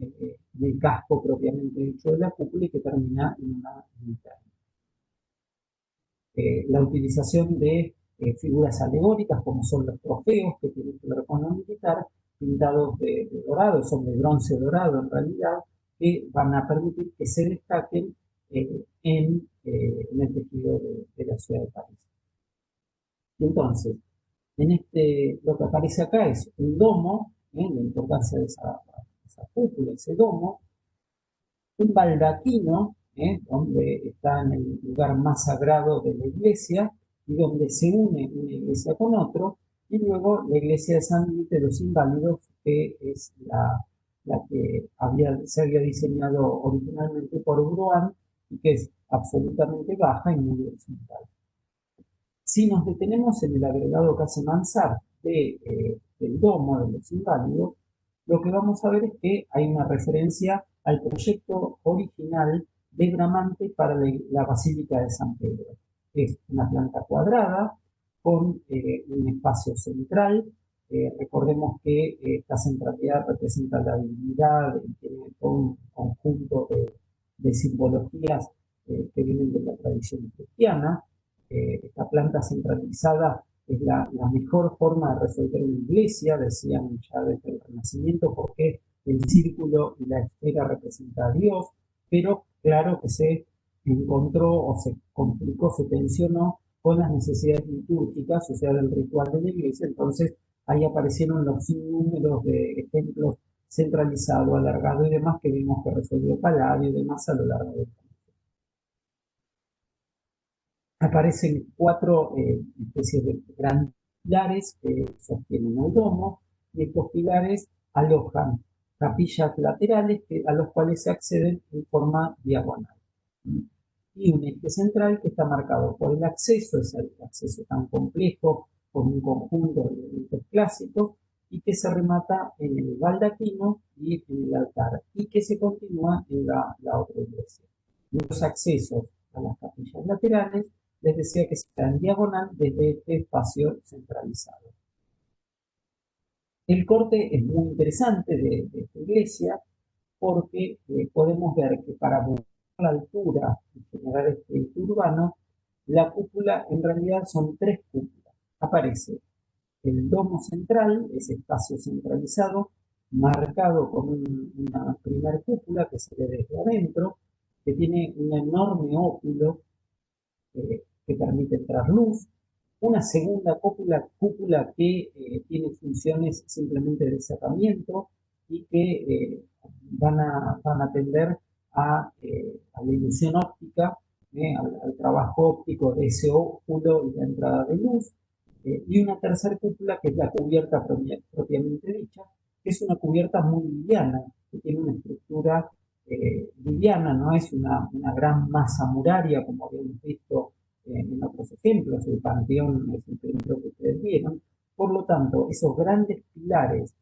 el casco propiamente dicho de la cúpula y que termina en una linterna. La utilización de figuras alegóricas como son los trofeos que tienen que ver con lo militar, pintados de dorado, son de bronce dorado en realidad, que van a permitir que se destaquen en el tejido de la ciudad de París. Entonces, lo que aparece acá es un domo, la importancia de esa cúpula, ese domo, un baldaquino, donde está en el lugar más sagrado de la iglesia y donde se une una iglesia con otro, y luego la iglesia de San Luis de los Inválidos, que es la que se había diseñado originalmente por Bruant y que es absolutamente baja y muy horizontal. Si nos detenemos en el agregado que hace Mansart del domo de los Inválidos, lo que vamos a ver es que hay una referencia al proyecto original de Bramante para la Basílica de San Pedro. Es una planta cuadrada con un espacio central. Recordemos que esta centralidad representa la divinidad y tiene todo un conjunto de simbologías que vienen de la tradición cristiana. Esta planta centralizada es la mejor forma de resolver una iglesia, decían ya desde el Renacimiento, porque el círculo y la esfera representa a Dios, pero claro que se encontró o se complicó, se tensionó con las necesidades litúrgicas, o sea, del ritual de la iglesia. Entonces ahí aparecieron los sinnúmeros de ejemplos centralizado, alargado y demás que vimos que resolvió Palladio y demás a lo largo del tiempo. Aparecen 4 especies de grandes pilares que sostienen el domo, y estos pilares alojan capillas laterales a los cuales se acceden en forma diagonal. Y un eje central que está marcado por el acceso, es el acceso tan complejo, por un conjunto de elementos clásicos, y que se remata en el baldaquino y en el altar, y que se continúa en la otra iglesia. Los accesos a las capillas laterales, les decía que está en diagonal desde este espacio centralizado. El corte es muy interesante de esta iglesia porque podemos ver que para buscar la altura y generar este eje urbano, la cúpula en realidad son tres cúpulas. Aparece el domo central, ese espacio centralizado, marcado con una primera cúpula que se ve desde adentro, que tiene un enorme óculo que permite entrar luz, una segunda cúpula que tiene funciones simplemente de cerramiento y que van a tender a la ilusión óptica, al trabajo óptico de ese óculo y la entrada de luz, y una tercera cúpula que es la cubierta propiamente dicha, que es una cubierta muy liviana, que tiene una estructura liviana, no es una gran masa muraria como habíamos visto en otros ejemplos. El Panteón es el primero que ustedes vieron. Por lo tanto, esos grandes pilares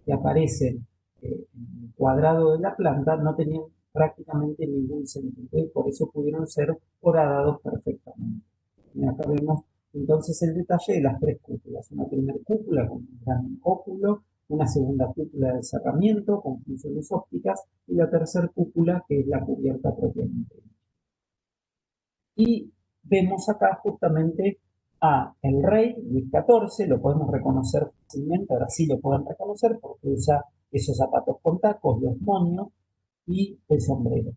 que aparecen en el cuadrado de la planta no tenían prácticamente ningún sentido y por eso pudieron ser horadados perfectamente. Y acá vemos entonces el detalle de las tres cúpulas. Una primera cúpula con un gran óculo, una segunda cúpula de cerramiento con funciones ópticas y la tercera cúpula que es la cubierta propiamente. Y vemos acá justamente a el rey Luis XIV, lo podemos reconocer fácilmente, ahora sí lo pueden reconocer porque usa esos zapatos con tacos, los moños y el sombrero.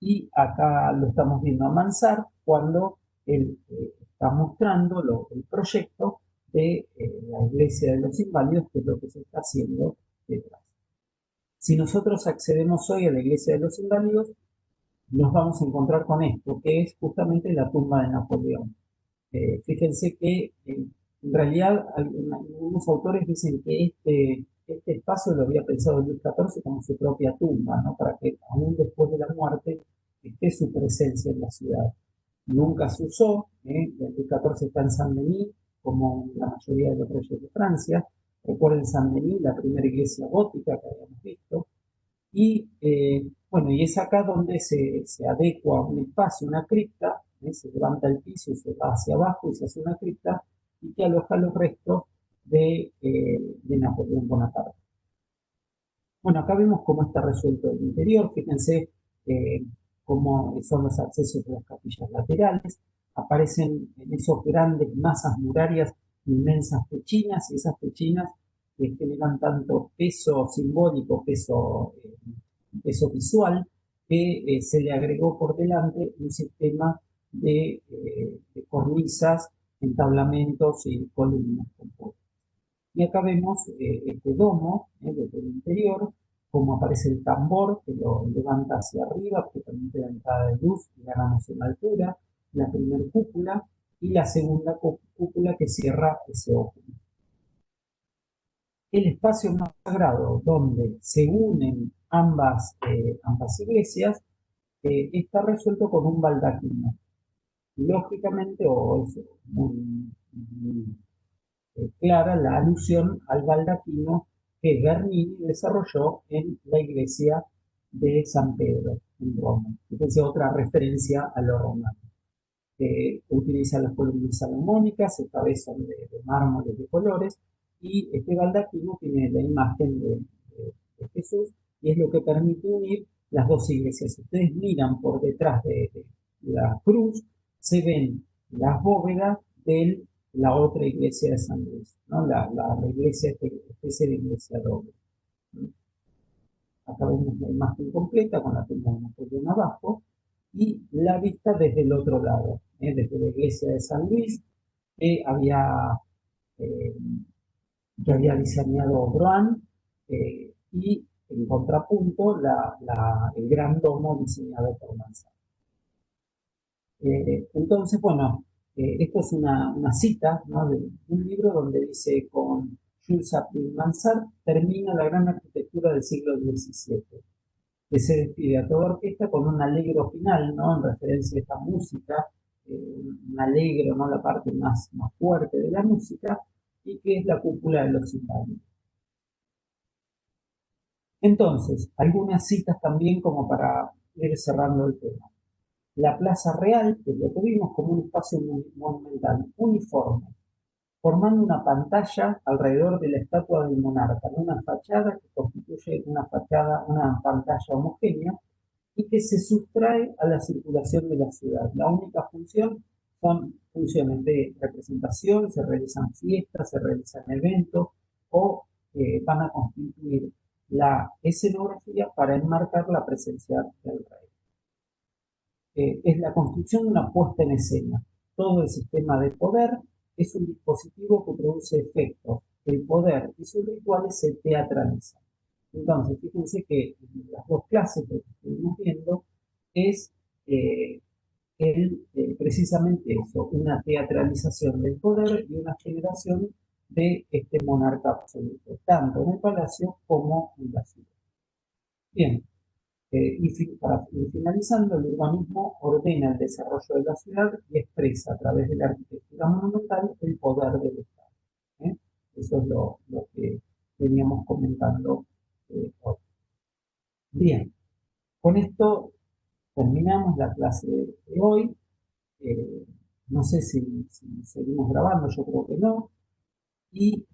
Y acá lo estamos viendo a Mansart cuando él está mostrando el proyecto de la iglesia de los inválidos, que es lo que se está haciendo detrás. Si nosotros accedemos hoy a la iglesia de los inválidos, nos vamos a encontrar con esto, que es justamente la tumba de Napoleón. Fíjense que en realidad algunos autores dicen que este espacio lo había pensado Luis XIV como su propia tumba, ¿no? Para que aún después de la muerte esté su presencia en la ciudad. Nunca se usó, Luis XIV está en Saint-Denis, como la mayoría de los reyes de Francia. Recuerden Saint-Denis, la primera iglesia gótica que habíamos visto. Y bueno, y es acá donde se adecua un espacio, una cripta, se levanta el piso y se va hacia abajo y se hace una cripta y que aloja los restos de Napoleón Bonaparte. Bueno, acá vemos cómo está resuelto el interior. Fíjense cómo son los accesos de las capillas laterales. Aparecen en esos grandes masas murarias inmensas pechinas, y esas pechinas que generan tanto peso simbólico, peso visual, que se le agregó por delante un sistema de cornisas, entablamentos y columnas compuestas. Y acá vemos este domo desde el interior, cómo aparece el tambor que lo levanta hacia arriba, que permite la entrada de luz y ganamos en altura, la primera cúpula y la segunda cúpula que cierra ese óculo. El espacio más sagrado donde se unen ambas iglesias está resuelto con un baldaquino. Lógicamente, o es muy clara la alusión al baldaquino que Bernini desarrolló en la iglesia de San Pedro, en Roma. Fíjense otra referencia a lo romano. Utiliza las columnas salomónicas, esta vez son de mármoles de colores, y este baldaquino tiene la imagen de Jesús y es lo que permite unir las dos iglesias. Si ustedes miran por detrás de la cruz, se ven las bóvedas de la otra iglesia de San Luis, ¿no? la iglesia, especie de iglesia doble. Acá vemos la imagen completa con la tumba de Napoleón abajo y la vista desde el otro lado, desde la iglesia de San Luis, que eh, había diseñado Brown, y en contrapunto el gran domo diseñado por Mansart. Entonces, bueno, esto es una cita, ¿no?, de un libro donde dice: con Jules Sapir Mansart termina la gran arquitectura arquitectura del siglo XVII, que se despide a toda orquesta con un allegro final, ¿no? En referencia a esta música, un allegro, ¿no? La parte más fuerte de la música, y que es la cúpula de los inválidos. Entonces, algunas citas también como para ir cerrando el tema. La Plaza Real, que lo tuvimos como un espacio monumental uniforme, formando una pantalla alrededor de la estatua del monarca, en una fachada que constituye una pantalla homogénea y que se sustrae a la circulación de la ciudad. La única función son funciones de representación, se realizan fiestas, se realizan eventos o van a constituir la escenografía para enmarcar la presencia del rey. Es la construcción de una puesta en escena. Todo el sistema de poder es un dispositivo que produce efectos. El poder y sus rituales se teatralizan. Entonces, fíjense que las dos clases que estuvimos viendo es precisamente eso, una teatralización del poder y una generación de este monarca absoluto, tanto en el palacio como en la ciudad. Bien, para ir finalizando, el urbanismo ordena el desarrollo de la ciudad y expresa a través de la arquitectura monumental el poder del Estado. ¿eh? Eso es lo que veníamos comentando hoy. Bien, con esto terminamos la clase de hoy. No sé si seguimos grabando, yo creo que no. Y